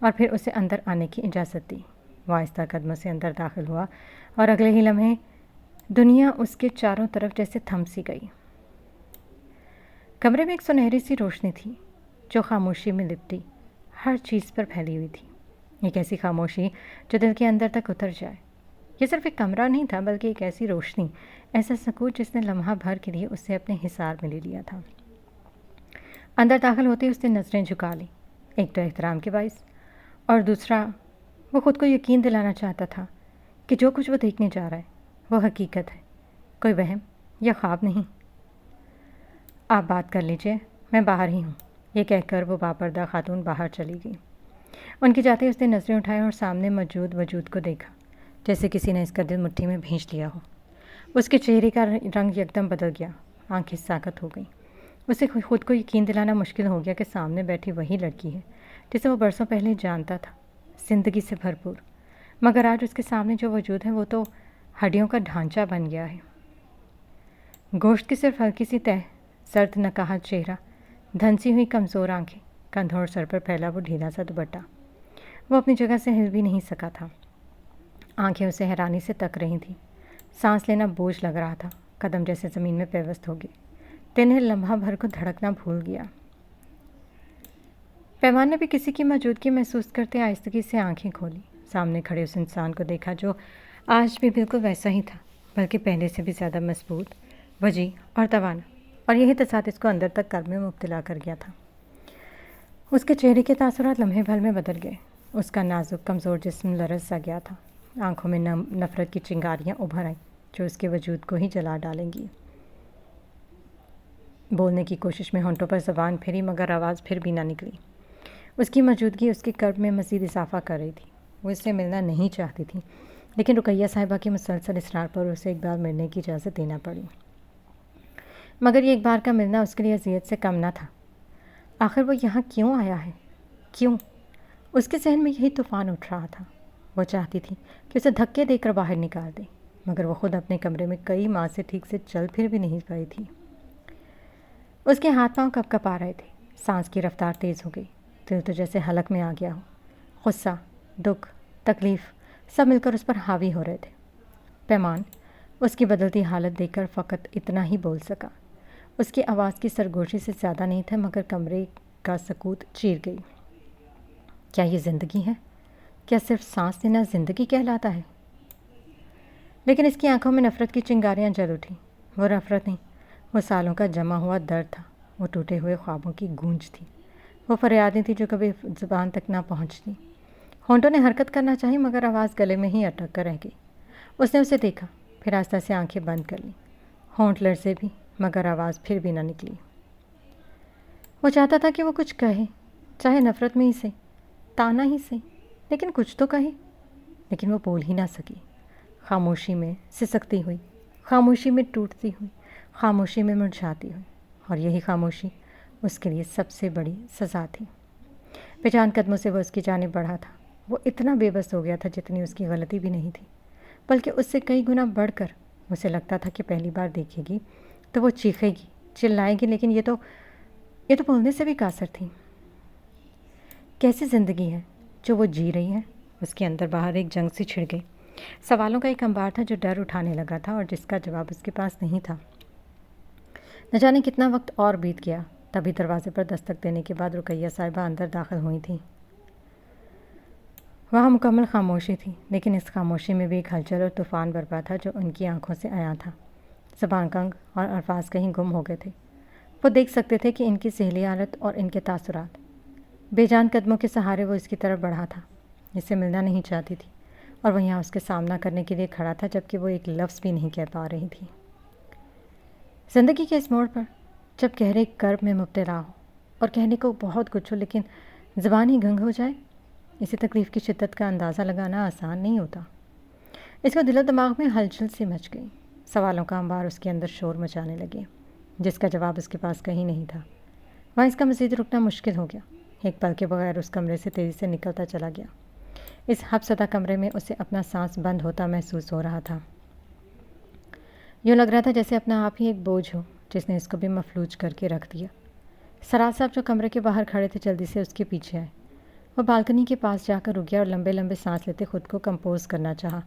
اور پھر اسے اندر آنے کی اجازت دی. وہ آہستہ قدموں سے اندر داخل ہوا اور اگلے ہی لمحے دنیا اس کے چاروں طرف جیسے تھم سی گئی. کمرے میں ایک سنہری سی روشنی تھی جو خاموشی میں لپٹی ہر چیز پر پھیلی ہوئی تھی. ایک ایسی خاموشی جو دل کے اندر تک اتر جائے. یہ صرف ایک کمرہ نہیں تھا بلکہ ایک ایسی روشنی، ایسا سکون جس نے لمحہ بھر کے لیے اسے اپنے حصار میں لے لیا تھا۔ اندر داخل ہوتے اس نے نظریں جھکا لیں، ایک تو احترام کے باعث، اور دوسرا وہ خود کو یقین دلانا چاہتا تھا کہ جو کچھ وہ دیکھنے جا رہا ہے وہ حقیقت ہے، کوئی وہم یا خواب نہیں۔ آپ بات کر لیجئے، میں باہر ہی ہوں، یہ کہہ کر وہ باپردہ خاتون باہر چلی گئی۔ ان کے جاتے اس نے نظریں اٹھائیں اور سامنے موجود وجود کو دیکھا، جیسے کسی نے اس کا دل مٹھی میں بھینچ لیا ہو۔ اس کے چہرے کا رنگ یکدم بدل گیا، آنکھیں ساکت ہو گئیں۔ اسے خود کو یقین دلانا مشکل ہو گیا کہ سامنے بیٹھی وہی لڑکی ہے جسے وہ برسوں پہلے جانتا تھا، زندگی سے بھرپور، مگر آج اس کے سامنے جو وجود ہے وہ تو ہڈیوں کا ڈھانچہ بن گیا ہے۔ گوشت کی صرف ہلکی سی تہ، سرد نکہت چہرہ، دھنسی ہوئی کمزور آنکھیں، کندھوں اور سر پر پھیلا وہ ڈھیلا سا دوپٹہ۔ وہ اپنی جگہ سے ہل بھی نہیں سکا تھا، آنکھیں اسے حیرانی سے تک رہی تھیں، سانس لینا بوجھ لگ رہا تھا، قدم جیسے زمین میں پیوست ہو گئے، دل لمحہ بھر کو دھڑکنا بھول گیا۔ پیمان نے بھی کسی کی موجودگی محسوس کرتے آہستگی سے آنکھیں کھولی، سامنے کھڑے اس انسان کو دیکھا جو آج بھی بالکل ویسا ہی تھا، بلکہ پہلے سے بھی زیادہ مضبوط، وجیح اور توانا، اور یہی تصادف اس کو اندر تک کرب میں مبتلا کر گیا تھا۔ اس کے چہرے کے تاثرات لمحے بھر میں بدل گئے، اس کا نازک کمزور جسم لرز سا گیا تھا، آنکھوں میں نفرت کی چنگاریاں ابھر آئیں جو اس کے وجود کو ہی جلا ڈالیں گی۔ بولنے کی کوشش میں ہونٹوں پر زبان پھری مگر آواز پھر بھی نہ نکلی۔ اس کی موجودگی اس کے کرب میں مزید اضافہ کر رہی تھی۔ وہ اس سے ملنا نہیں چاہتی تھی، لیکن رقیہ صاحبہ کے مسلسل اصرار پر اسے ایک بار ملنے کی اجازت دینا پڑی۔ مگر یہ ایک بار کا ملنا اس کے لیے اذیت سے کم نہ تھا۔ آخر وہ یہاں کیوں آیا ہے؟ کیوں؟ اس کے ذہن میں یہی طوفان اٹھ رہا تھا۔ وہ چاہتی تھی کہ اسے دھکے دے کر باہر نکال دے، مگر وہ خود اپنے کمرے میں کئی ماہ سے ٹھیک سے چل پھر بھی نہیں پائی تھی۔ اس کے ہاتھ پاؤں کپ کپ آ رہے تھے، سانس کی رفتار تیز ہو گئی، دل تو جیسے حلق میں آ گیا ہو۔ غصہ، دکھ، تکلیف سب مل کر اس پر حاوی ہو رہے تھے۔ پیمان اس کی بدلتی حالت دیکھ کر فقط اتنا ہی بول سکا۔ اس کی آواز کی سرگوشی سے زیادہ نہیں تھا مگر کمرے کا سکوت چیر گئی۔ کیا یہ زندگی ہے؟ کیا صرف سانس لینا زندگی کہلاتا ہے؟ لیکن اس کی آنکھوں میں نفرت کی چنگاریاں جل اٹھیں۔ وہ نفرت نہیں، وہ سالوں کا جمع ہوا درد تھا، وہ ٹوٹے ہوئے خوابوں کی گونج تھی، وہ فریادیں تھیں جو کبھی زبان تک نہ پہنچتی۔ ہونٹوں نے حرکت کرنا چاہی مگر آواز گلے میں ہی اٹک کر رہ گئی۔ اس نے اسے دیکھا، پھر آہستہ سے آنکھیں بند کر لیں، ہونٹ لرزے بھی مگر آواز پھر بھی نہ نکلی۔ وہ چاہتا تھا کہ وہ کچھ کہے، چاہے نفرت میں ہی سے، تانا ہی سے، لیکن کچھ تو کہے، لیکن وہ بول ہی نہ سکی۔ خاموشی میں سسکتی ہوئی، خاموشی میں ٹوٹتی ہوئی، خاموشی میں مرجھاتی ہوئی، اور یہی خاموشی اس کے لیے سب سے بڑی سزا تھی۔ بے جان قدموں سے وہ اس کی جانب بڑھا تھا۔ وہ اتنا بے بس ہو گیا تھا جتنی اس کی غلطی بھی نہیں تھی، بلکہ اس سے کئی گنا بڑھ کر۔ اسے لگتا تھا کہ پہلی بار دیکھے گی تو وہ چیخے گی، چلائے گی، لیکن یہ تو بولنے سے بھی قاصر تھی۔ کیسی زندگی ہے جو وہ جی رہی ہے؟ اس کے اندر باہر ایک جنگ سی چھڑ گئی۔ سوالوں کا ایک انبار تھا جو ڈر اٹھانے لگا تھا اور جس کا جواب اس کے پاس نہیں تھا۔ نہ جانے کتنا وقت اور بیت گیا، تبھی دروازے پر دستک دینے کے بعد رقیہ صاحبہ اندر داخل ہوئی تھیں۔ وہاں مکمل خاموشی تھی، لیکن اس خاموشی میں بھی ایک ہلچل اور طوفان برپا تھا جو ان کی آنکھوں سے عیاں تھا۔ زبان کنگ اور الفاظ کہیں گم ہو گئے تھے۔ وہ دیکھ سکتے تھے کہ ان کی ذہنی حالت اور ان کے تاثرات۔ بے جان قدموں کے سہارے وہ اس کی طرف بڑھا تھا، جس سے ملنا نہیں چاہتی تھی، اور وہ یہاں اس کے سامنا کرنے کے لیے کھڑا تھا جبکہ وہ ایک لفظ بھی نہیں کہہ پا رہی تھی۔ زندگی کے اس موڑ پر جب گہرے کرب میں مبتلا ہو اور کہنے کو بہت کچھ ہو لیکن زبان ہی گنگ ہو جائے، اسے تکلیف کی شدت کا اندازہ لگانا آسان نہیں ہوتا۔ اس کو دل و دماغ میں ہلچل سی مچ گئی، سوالوں کا انبار اس کے اندر شور مچانے لگے جس کا جواب اس کے پاس کہیں نہیں تھا۔ وہاں اس کا مزید رکنا مشکل ہو گیا۔ ایک پل کے بغیر اس کمرے سے تیزی سے نکلتا چلا گیا۔ اس حبسدہ کمرے میں اسے اپنا سانس بند ہوتا محسوس ہو رہا تھا۔ یوں لگ رہا تھا جیسے اپنا آپ ہی ایک بوجھ ہو جس نے اس کو بھی مفلوج کر کے رکھ دیا۔ سراج صاحب جو کمرے کے باہر کھڑے تھے جلدی سے اس کے پیچھے آئے۔ وہ بالکنی کے پاس جا کر رک گیا اور لمبے لمبے سانس لیتے خود کو کمپوز کرنا چاہا،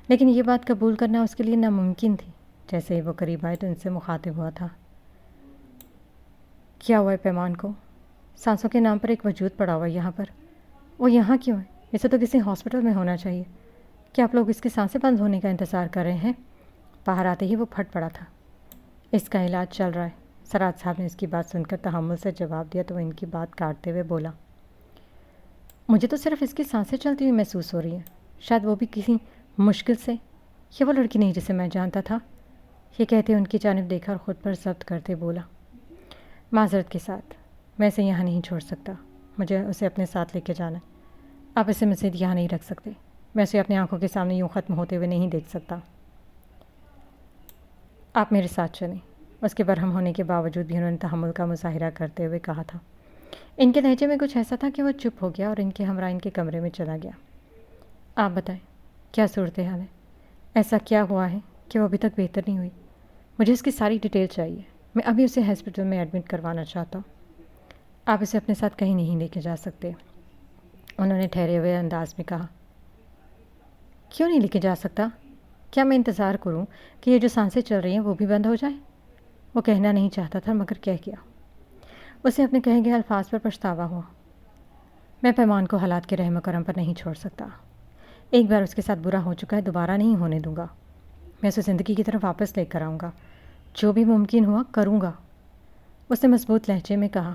لیکن یہ بات قبول کرنا اس کے لیے ناممکن تھی۔ جیسے ہی وہ قریب آئے تو ان سے مخاطب ہوا تھا۔ کیا ہوا ہے پیمان کو؟ سانسوں کے نام پر ایک وجود پڑا ہوا ہے یہاں پر۔ وہ یہاں کیوں ہے؟ اسے تو کسی ہاسپٹل میں ہونا چاہیے۔ کہ آپ لوگ اس کی سانسیں بند ہونے کا انتظار کر رہے ہیں؟ باہر آتے ہی وہ پھٹ پڑا تھا۔ اس کا علاج چل رہا ہے۔ سراج صاحب نے اس کی بات سن کر تحمل سے جواب دیا تو وہ ان کی بات کاٹتے ہوئے بولا، مجھے تو صرف اس کی سانسیں چلتی ہوئی محسوس ہو رہی ہیں، شاید وہ بھی کسی مشکل سے۔ یہ وہ لڑکی نہیں جسے میں جانتا تھا۔ یہ کہتے ان کی جانب دیکھا اور خود پر ضبط کرتے بولا، معذرت کے ساتھ میں اسے یہاں نہیں چھوڑ سکتا، مجھے اسے اپنے ساتھ لے کے جانا ہے۔ آپ اسے مزید یہاں نہیں رکھ سکتے، میں اسے اپنی آنکھوں کے سامنے یوں ختم ہوتے ہوئے نہیں دیکھ سکتا۔ آپ میرے ساتھ چلیں۔ اس کے برہم ہونے کے باوجود بھی انہوں نے تحمل کا مظاہرہ کرتے ہوئے کہا تھا۔ ان کے لہجے میں کچھ ایسا تھا کہ وہ چپ ہو گیا اور ان کے ہمراہ ان کے کمرے میں چلا گیا۔ آپ بتائیں کیا صورتحال ہے؟ ایسا کیا ہوا ہے کہ وہ ابھی تک بہتر نہیں ہوئی؟ مجھے اس کی ساری ڈیٹیل چاہیے، میں ابھی اسے ہاسپٹل میں ایڈمٹ کروانا چاہتا ہوں۔ آپ اسے اپنے ساتھ کہیں نہیں لے کے جا سکتے، انہوں نے ٹھہرے ہوئے انداز میں کہا۔ کیوں نہیں لے کے جا سکتا؟ کیا میں انتظار کروں کہ یہ جو سانسیں چل رہی ہیں وہ بھی بند ہو جائیں؟ وہ کہنا نہیں چاہتا تھا مگر کہہ گیا۔ اسے اپنے کہے گئے الفاظ پر پچھتاوا ہوا۔ میں پیمان کو حالات کے رحم و کرم پر نہیں چھوڑ سکتا۔ ایک بار اس کے ساتھ برا ہو چکا ہے، دوبارہ نہیں ہونے دوں گا۔ میں اسے زندگی کی طرف واپس لے کر آؤں گا، جو بھی ممکن ہوا کروں گا۔ اس نے مضبوط لہجے میں کہا،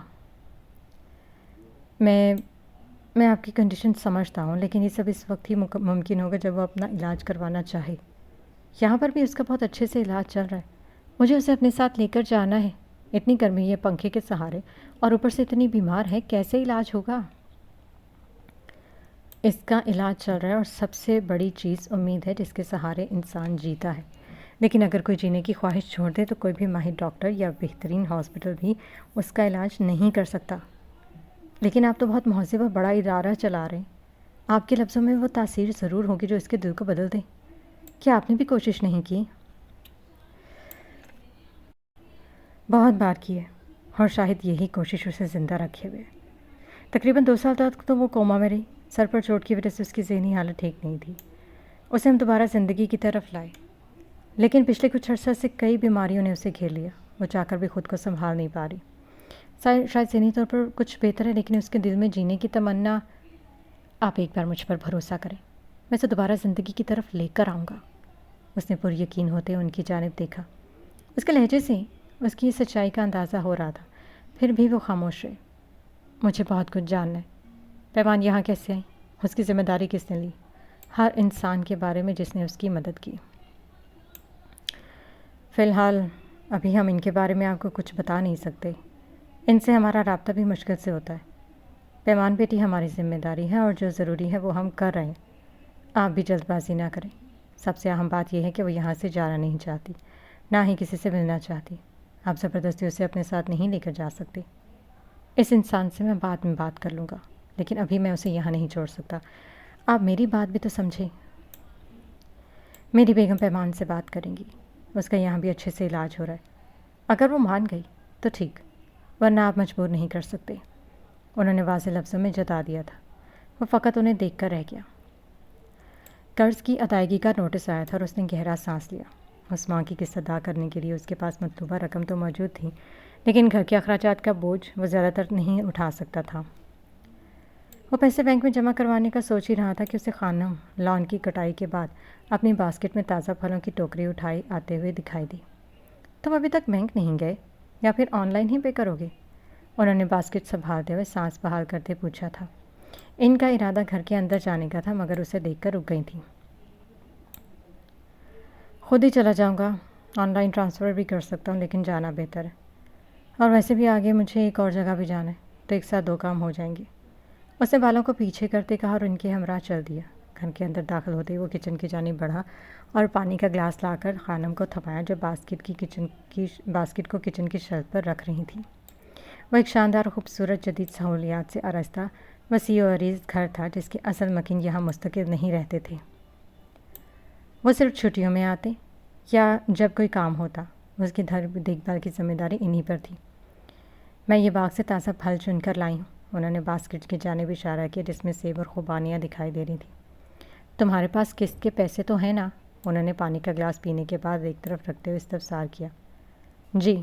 میں آپ کی کنڈیشن سمجھتا ہوں، لیکن یہ سب اس وقت ہی ممکن ہوگا جب وہ اپنا علاج کروانا چاہے۔ یہاں پر بھی اس کا بہت اچھے سے علاج چل رہا ہے، مجھے اسے اپنے ساتھ لے کر جانا ہے۔ اتنی گرمی ہے پنکھے کے سہارے اور اوپر سے اتنی بیمار ہے، کیسے علاج ہوگا؟ اس کا علاج چل رہا ہے اور سب سے بڑی چیز امید ہے جس کے سہارے انسان جیتا ہے۔ لیکن اگر کوئی جینے کی خواہش چھوڑ دے تو کوئی بھی ماہر ڈاکٹر یا بہترین ہاسپٹل بھی اس کا علاج نہیں کر سکتا۔ لیکن آپ تو بہت مہذب اور بڑا ادارہ چلا رہے ہیں، آپ کے لفظوں میں وہ تاثیر ضرور ہوگی جو اس کے دل کو بدل دے۔ کیا آپ نے بھی کوشش نہیں کی؟ بہت بار کی ہے، اور شاید یہی کوشش اسے زندہ رکھے ہوئے۔ تقریباً 2 سال تک تو وہ کوما میں رہی، سر پر چوٹ کی وجہ سے اس کی ذہنی حالت ٹھیک نہیں تھی۔ اسے ہم دوبارہ زندگی کی طرف لائے، لیکن پچھلے کچھ عرصہ سے کئی بیماریوں نے اسے گھیر لیا، وہ چاہ کر بھی خود کو سنبھال نہیں پا رہی۔ شاید ذہنی طور پر کچھ بہتر ہے، لیکن اس کے دل میں جینے کی تمنا۔ آپ ایک بار مجھ پر بھروسہ کریں، میں اسے دوبارہ زندگی کی طرف لے کر آؤں گا۔ اس نے پر یقین ہوتے ان کی جانب دیکھا۔ اس کے لہجے سے اس کی سچائی کا اندازہ ہو رہا تھا، پھر بھی وہ خاموش رہے۔ مجھے بہت کچھ جاننا ہے۔ پیمان یہاں کیسے آئی؟ اس کی ذمہ داری کس نے لی؟ ہر انسان کے بارے میں جس نے اس کی مدد کی۔ فی الحال ابھی ہم ان کے بارے میں آپ کو کچھ بتا نہیں سکتے، ان سے ہمارا رابطہ بھی مشکل سے ہوتا ہے۔ پیمان بیٹی ہماری ذمہ داری ہے اور جو ضروری ہے وہ ہم کر رہے ہیں، آپ بھی جلد بازی نہ کریں۔ سب سے اہم بات یہ ہے کہ وہ یہاں سے جانا نہیں چاہتی، نہ ہی کسی سے ملنا چاہتی۔ آپ زبردستی اسے اپنے ساتھ نہیں لے کر جا سکتے۔ اس انسان سے میں بعد میں بات کر لوں گا، لیکن ابھی میں اسے یہاں نہیں چھوڑ سکتا۔ آپ میری بات بھی تو سمجھیں۔ میری بیگم پیمان سے بات کریں گی، اس کا یہاں بھی اچھے سے علاج ہو رہا ہے۔ اگر وہ مان گئی تو ٹھیک، ورنہ آپ مجبور نہیں کر سکتے، انہوں نے واضح لفظوں میں جتا دیا تھا۔ وہ فقط انہیں دیکھ کر رہ گیا۔ قرض کی ادائیگی کا نوٹس آیا تھا اور اس نے گہرا سانس لیا۔ اس ماں کی قسط ادا کرنے کے لیے اس کے پاس مطلوبہ رقم تو موجود تھی، لیکن گھر کے اخراجات کا بوجھ وہ زیادہ تر نہیں اٹھا سکتا تھا۔ وہ پیسے بینک میں جمع کروانے کا سوچ ہی رہا تھا کہ اسے خانم لان کی کٹائی کے بعد اپنی باسکٹ میں تازہ پھلوں کی ٹوکری اٹھائی آتے ہوئے دکھائی دی۔ تم ابھی تک بینک نہیں گئے یا پھر آن لائن ہی پے کرو گے؟ انہوں نے باسکٹ سنبھالتے ہوئے سانس بحال کرتے پوچھا تھا۔ ان کا ارادہ گھر کے اندر جانے کا تھا مگر اسے دیکھ کر رک گئی تھیں۔ خود ہی چلا جاؤں گا، آن لائن ٹرانسفر بھی کر سکتا ہوں، لیکن جانا بہتر ہے، اور ویسے بھی آگے مجھے ایک اور جگہ بھی جانا ہے، تو ایک ساتھ 2 کام ہو جائیں گے۔ اس نے بالوں کو پیچھے کرتے کہا اور ان کے ہمراہ چل دیا۔ گھر کے اندر داخل ہوتے ہی وہ کچن کی جانب بڑھا اور پانی کا گلاس لا کر خانم کو تھمایا جو باسکٹ کو کچن کی شیلف پر رکھ رہی تھی۔ وہ ایک شاندار خوبصورت جدید سہولیات سے آراستہ وسیع و عریض گھر تھا جس کے اصل مکین یہاں مستقل نہیں رہتے تھے، وہ صرف چھٹیوں میں آتے یا جب کوئی کام ہوتا۔ اس کی دیکھ بھال کی ذمہ داری انہی پر تھی۔ میں یہ باغ سے تازہ پھل چن کر لائی ہوں، انہوں نے باسکٹ کی جانب اشارہ کیا جس میں سیب اور خوبانیاں دکھائی دے رہی تھیں۔ تمہارے پاس قسط کے پیسے تو ہیں نا؟ انہوں نے پانی کا گلاس پینے کے بعد ایک طرف رکھتے ہوئے استفسار کیا۔ جی۔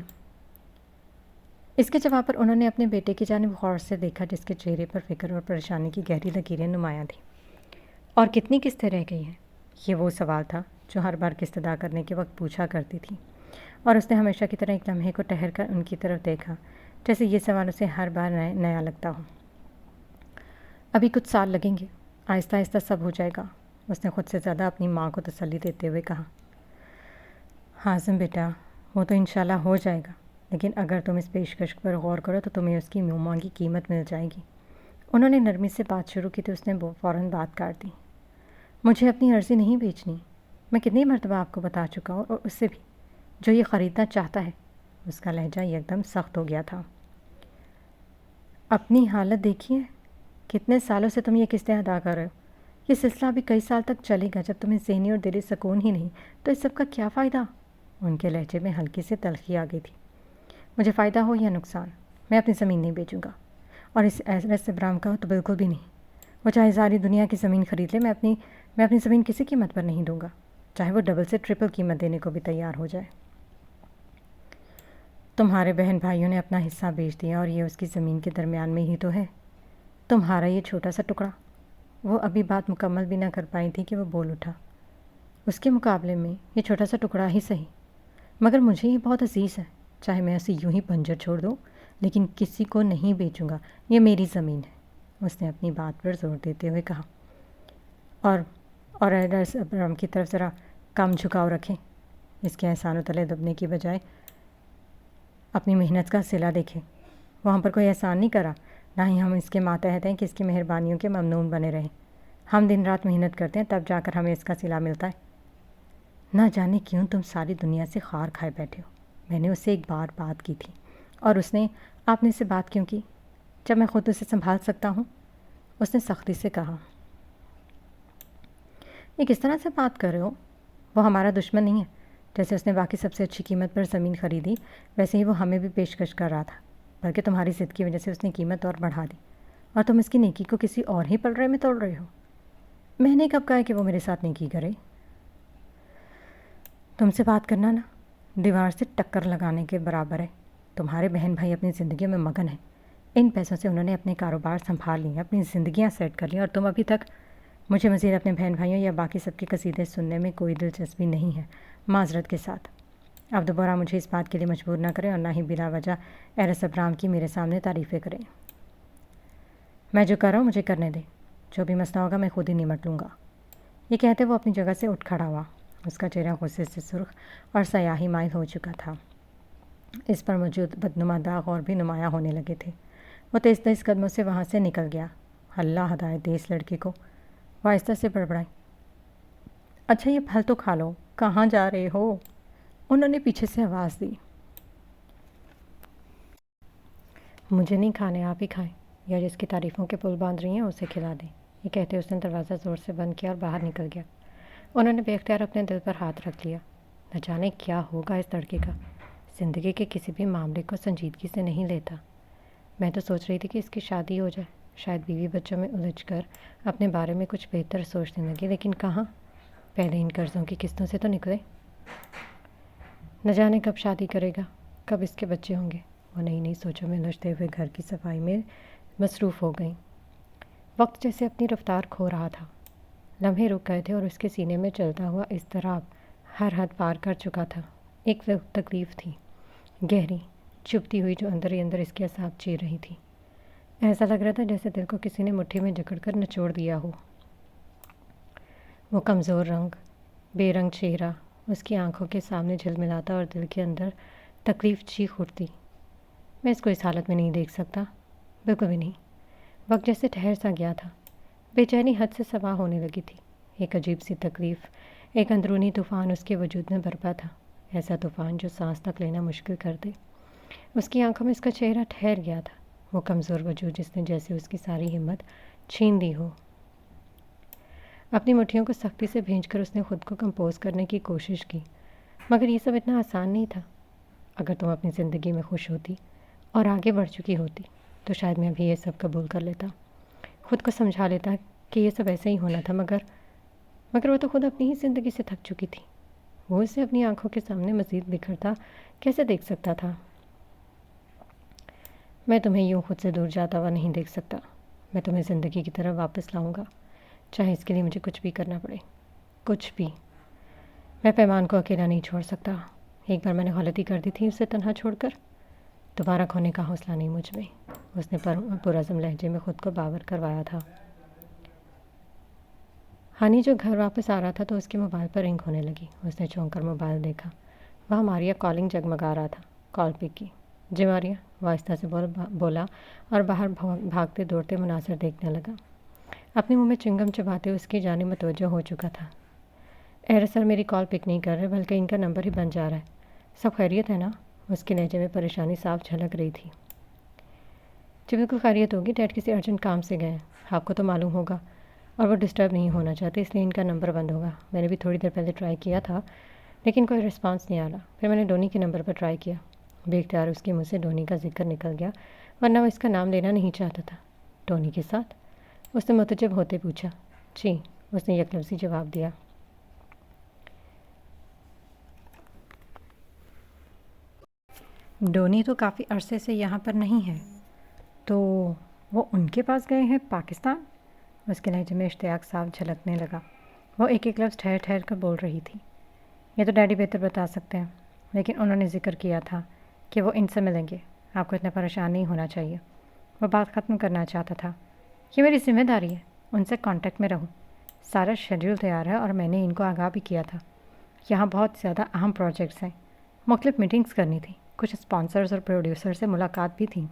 اس کے جواب پر انہوں نے اپنے بیٹے کی جانب غور سے دیکھا جس کے چہرے پر فکر اور پریشانی کی گہری لکیریں نمایاں تھیں۔ اور کتنی قسطیں رہ گئی ہیں؟ یہ وہ سوال تھا جو ہر بار قسط ادا کرنے کے وقت پوچھا کرتی تھی، اور اس نے ہمیشہ کی طرح ایک لمحے کو ٹھہر کر ان کی طرف دیکھا، جیسے یہ سوال اسے ہر بار نیا لگتا ہو۔ ابھی کچھ سال لگیں گے، آہستہ آہستہ سب ہو جائے گا، اس نے خود سے زیادہ اپنی ماں کو تسلی دیتے ہوئے کہا۔ حازم بیٹا، وہ تو انشاءاللہ ہو جائے گا، لیکن اگر تم اس پیشکش پر غور کرو تو تمہیں اس کی منہ مانگی قیمت مل جائے گی۔ انہوں نے نرمی سے بات شروع کی تو اس نے فوراً بات کاٹ دی۔ مجھے اپنی عرضی نہیں بیچنی، میں کتنی مرتبہ آپ کو بتا چکا ہوں، اور اس سے بھی جو یہ خریدنا چاہتا ہے۔ اس کا لہجہ یکدم سخت ہو گیا تھا۔ اپنی حالت دیکھیے، کتنے سالوں سے تم یہ قسطیں ادا کر رہے ہو، یہ سلسلہ ابھی کئی سال تک چلے گا۔ جب تمہیں ذہنی اور دلی سکون ہی نہیں تو اس سب کا کیا فائدہ؟ ان کے لہجے میں ہلکی سی تلخی آ گئی تھی۔ مجھے فائدہ ہو یا نقصان، میں اپنی زمین نہیں بیچوں گا، اور اس ایس ابراہیم کا تو بالکل بھی نہیں۔ وہ چاہے ساری دنیا کی زمین خرید لے، میں اپنی زمین کسی قیمت پر نہیں دوں گا، چاہے وہ ڈبل سے ٹرپل قیمت دینے کو بھی تیار ہو جائے۔ تمہارے بہن بھائیوں نے اپنا حصہ بیچ دیا، اور یہ اس کی زمین کے درمیان میں ہی تو ہے۔ تمہارا یہ چھوٹا سا ٹکڑا۔ وہ ابھی بات مکمل بھی نہ کر پائی تھی کہ وہ بول اٹھا۔ اس کے مقابلے میں یہ چھوٹا سا ٹکڑا ہی صحیح، مگر مجھے یہ بہت عزیز ہے، چاہے میں اسے یوں ہی بنجر چھوڑ دوں، لیکن کسی کو نہیں بیچوں گا، یہ میری زمین ہے، اس نے اپنی بات پر زور دیتے ہوئے کہا۔ اور ایس ابراہیم کی طرف ذرا کم جھکاؤ رکھیں، اس کے احسان و تلے دبنے کی بجائے اپنی محنت کا صلہ دیکھیں۔ وہ ہم پر کوئی احسان نہیں کرا، نہ ہی ہم اس کے ماتحت ہیں کہ اس کی مہربانیوں کے ممنون بنے رہیں۔ ہم دن رات محنت کرتے ہیں، تب جا کر ہمیں اس کا صلہ ملتا ہے۔ نہ جانے کیوں تم ساری دنیا سے خار کھائے بیٹھے ہو۔ میں نے اس سے ایک بار بات کی تھی، اور آپ نے اسے بات کیوں کی، جب میں خود اسے سنبھال سکتا ہوں؟ اس نے سختی سے کہا۔ یہ کس طرح سے بات کر رہے ہو؟ وہ ہمارا دشمن نہیں ہے۔ جیسے اس نے باقی سب سے اچھی قیمت پر زمین خریدی، ویسے ہی وہ ہمیں بھی پیشکش کر رہا تھا، بلکہ تمہاری ضد کی وجہ سے اس نے قیمت اور بڑھا دی، اور تم اس کی نیکی کو کسی اور ہی پلڑے میں توڑ رہے ہو۔ میں نے کب کہا کہ وہ میرے ساتھ نیکی کرے؟ تم سے بات کرنا نا دیوار سے ٹکر لگانے کے برابر ہے۔ تمہارے بہن بھائی اپنی زندگیوں میں مگن ہیں، ان پیسوں سے انہوں نے اپنے کاروبار سنبھال لیے، اپنی زندگیاں سیٹ کر لیں، اور تم ابھی تک۔ مجھے مزید اپنے بہن بھائیوں یا باقی سب کے قصیدے سننے میں کوئی دلچسپی نہیں ہے، معذرت کے ساتھ۔ اب دوبارہ مجھے اس بات کے لیے مجبور نہ کریں، اور نہ ہی بلا وجہ ایرس ابراہیم کی میرے سامنے تعریفیں کریں۔ میں جو کر رہا ہوں مجھے کرنے دیں، جو بھی مسئلہ ہوگا میں خود ہی نمٹ لوں گا۔ یہ کہتے وہ اپنی جگہ سے اٹھ کھڑا ہوا۔ اس کا چہرہ غصے سے سرخ اور سیاہی مائل ہو چکا تھا۔ اس پر موجود بدنما داغ اور بھی نمایاں ہونے لگے تھے۔ وہ تیز تیز قدموں سے وہاں سے نکل گیا۔ اللہ ہدایت دے اس لڑکے کو، وہ آہستہ سے بڑبڑائی۔ اچھا یہ پھل تو کھا لو، کہاں جا رہے ہو؟ انہوں نے پیچھے سے آواز دی۔ مجھے نہیں کھانے، آپ ہی کھائیں، یا جس کی تعریفوں کے پل باندھ رہی ہیں اسے کھلا دیں۔ یہ کہتے اس نے دروازہ زور سے بند کیا اور باہر نکل گیا۔ انہوں نے بے اختیار اپنے دل پر ہاتھ رکھ لیا۔ نہ جانے کیا ہوگا اس لڑکے کا، زندگی کے کسی بھی معاملے کو سنجیدگی سے نہیں لیتا۔ میں تو سوچ رہی تھی کہ اس کی شادی ہو جائے، شاید بیوی بچوں میں الجھ کر اپنے بارے میں کچھ بہتر سوچنے لگی، لیکن کہاں، پہلے ان قرضوں کی قسطوں سے تو نکلے۔ نہ جانے کب شادی کرے گا، کب اس کے بچے ہوں گے۔ وہ نئی نئی سوچوں میں الجھتے ہوئے گھر کی صفائی میں مصروف ہو گئیں۔ وقت جیسے اپنی رفتار کھو رہا تھا، لمحے رک گئے تھے، اور اس کے سینے میں چلتا ہوا اضطراب ہر حد پار کر چکا تھا۔ ایک تکلیف تھی، گہری، چبھتی ہوئی، جو اندر ہی اندر اس کے اعصاب چیر رہی تھی۔ ایسا لگ رہا تھا جیسے دل کو کسی نے مٹھی میں جکڑ کر نچوڑ دیا ہو۔ وہ کمزور رنگ، بے رنگ چہرہ اس کی آنکھوں کے سامنے جھلملاتا، اور دل کے اندر تکلیف چیخ اٹھتی۔ میں اس کو اس حالت میں نہیں دیکھ سکتا، بالکل بھی نہیں۔ وقت جیسے ٹھہر سا گیا تھا، بے چینی حد سے سوا ہونے لگی تھی۔ ایک عجیب سی تکلیف، ایک اندرونی طوفان اس کے وجود میں برپا تھا، ایسا طوفان جو سانس تک لینا مشکل کر دے۔ اس کی آنکھوں میں اس کا چہرہ ٹھہر گیا تھا، وہ کمزور وجود جس نے جیسے اس کی ساری ہمت چھین لی ہو۔ اپنی مٹھیوں کو سختی سے بھینچ کر اس نے خود کو کمپوز کرنے کی کوشش کی، مگر یہ سب اتنا آسان نہیں تھا۔ اگر تم اپنی زندگی میں خوش ہوتی اور آگے بڑھ چکی ہوتی تو شاید میں بھی یہ سب قبول کر لیتا، خود کو سمجھا لیتا کہ یہ سب ایسے ہی ہونا تھا، مگر وہ تو خود اپنی ہی زندگی سے تھک چکی تھی۔ وہ اسے اپنی آنکھوں کے سامنے مزید بکھرتا کیسے دیکھ سکتا تھا؟ میں تمہیں یوں خود سے دور جاتا ہوا نہیں دیکھ سکتا، میں تمہیں زندگی کی طرف واپس لاؤں گا، چاہے اس کے لیے مجھے کچھ بھی کرنا پڑے۔ کچھ بھی۔ میں پیمان کو اکیلا نہیں چھوڑ سکتا۔ ایک بار میں نے غلطی کر دی تھی اسے تنہا چھوڑ کر، دوبارہ کھونے کا حوصلہ نہیں مجھ میں۔ اس نے پرعزم لہجے میں خود کو باور کروایا تھا۔ ہانی جو گھر واپس آ رہا تھا تو اس کے موبائل پر رنگ ہونے لگی۔ اس نے چونک کر موبائل دیکھا، وہاں ماریا کالنگ جگمگا رہا تھا۔ کال پک کی۔ جی ماریا، وہ آہستہ سے بولا اور باہر بھاگتے دوڑتے مناظر دیکھنے لگا۔ اپنے منہ میں چنگم چباتے اس کی جانب متوجہ ہو چکا تھا۔ اہر سر میری کال پک نہیں کر رہے، بلکہ ان کا نمبر ہی بن جا رہا ہے۔ سب خیریت ہے نا؟ اس کے لہجے میں پریشانی صاف جھلک رہی تھی۔ جی بالکل خیریت ہوگی، ڈیڈ کسی ارجنٹ کام سے گئے ہیں، آپ کو تو معلوم ہوگا، اور وہ ڈسٹرب نہیں ہونا چاہتے، اس لیے ان کا نمبر بند ہوگا۔ میں نے بھی تھوڑی دیر پہلے ٹرائی کیا تھا لیکن کوئی رسپانس نہیں آیا۔ پھر میں نے ڈونی کے نمبر پر ٹرائی کیا۔ بے اختیار اس کے منہ سے ڈونی کا ذکر نکل گیا، ورنہ وہ اس کا نام لینا نہیں چاہتا تھا۔ ٹونی کے ساتھ؟ اس نے متعجب ہوتے پوچھا۔ جی، اس نے یک لفظی جواب دیا۔ ڈونی تو کافی عرصے سے یہاں پر نہیں ہے، تو وہ ان کے پاس گئے ہیں پاکستان؟ اس کے لہجے میں اشتیاق صاف جھلکنے لگا۔ وہ ایک ایک لفظ ٹھہر ٹھہر کر بول رہی تھی۔ یہ تو ڈیڈی بہتر بتا سکتے ہیں، لیکن انہوں نے ذکر کیا تھا کہ وہ ان سے ملیں گے، آپ کو اتنا پریشان نہیں ہونا چاہیے۔ وہ بات ختم کرنا چاہتا تھا۔ یہ میری ذمہ داری ہے، ان سے کانٹیکٹ میں رہوں۔ سارا شیڈیول تیار ہے اور میں نے ان کو آگاہ بھی کیا تھا۔ یہاں بہت زیادہ اہم پروجیکٹس ہیں، مختلف میٹنگز کرنی تھی، کچھ اسپانسرز اور پروڈیوسر سے ملاقات بھی تھیں۔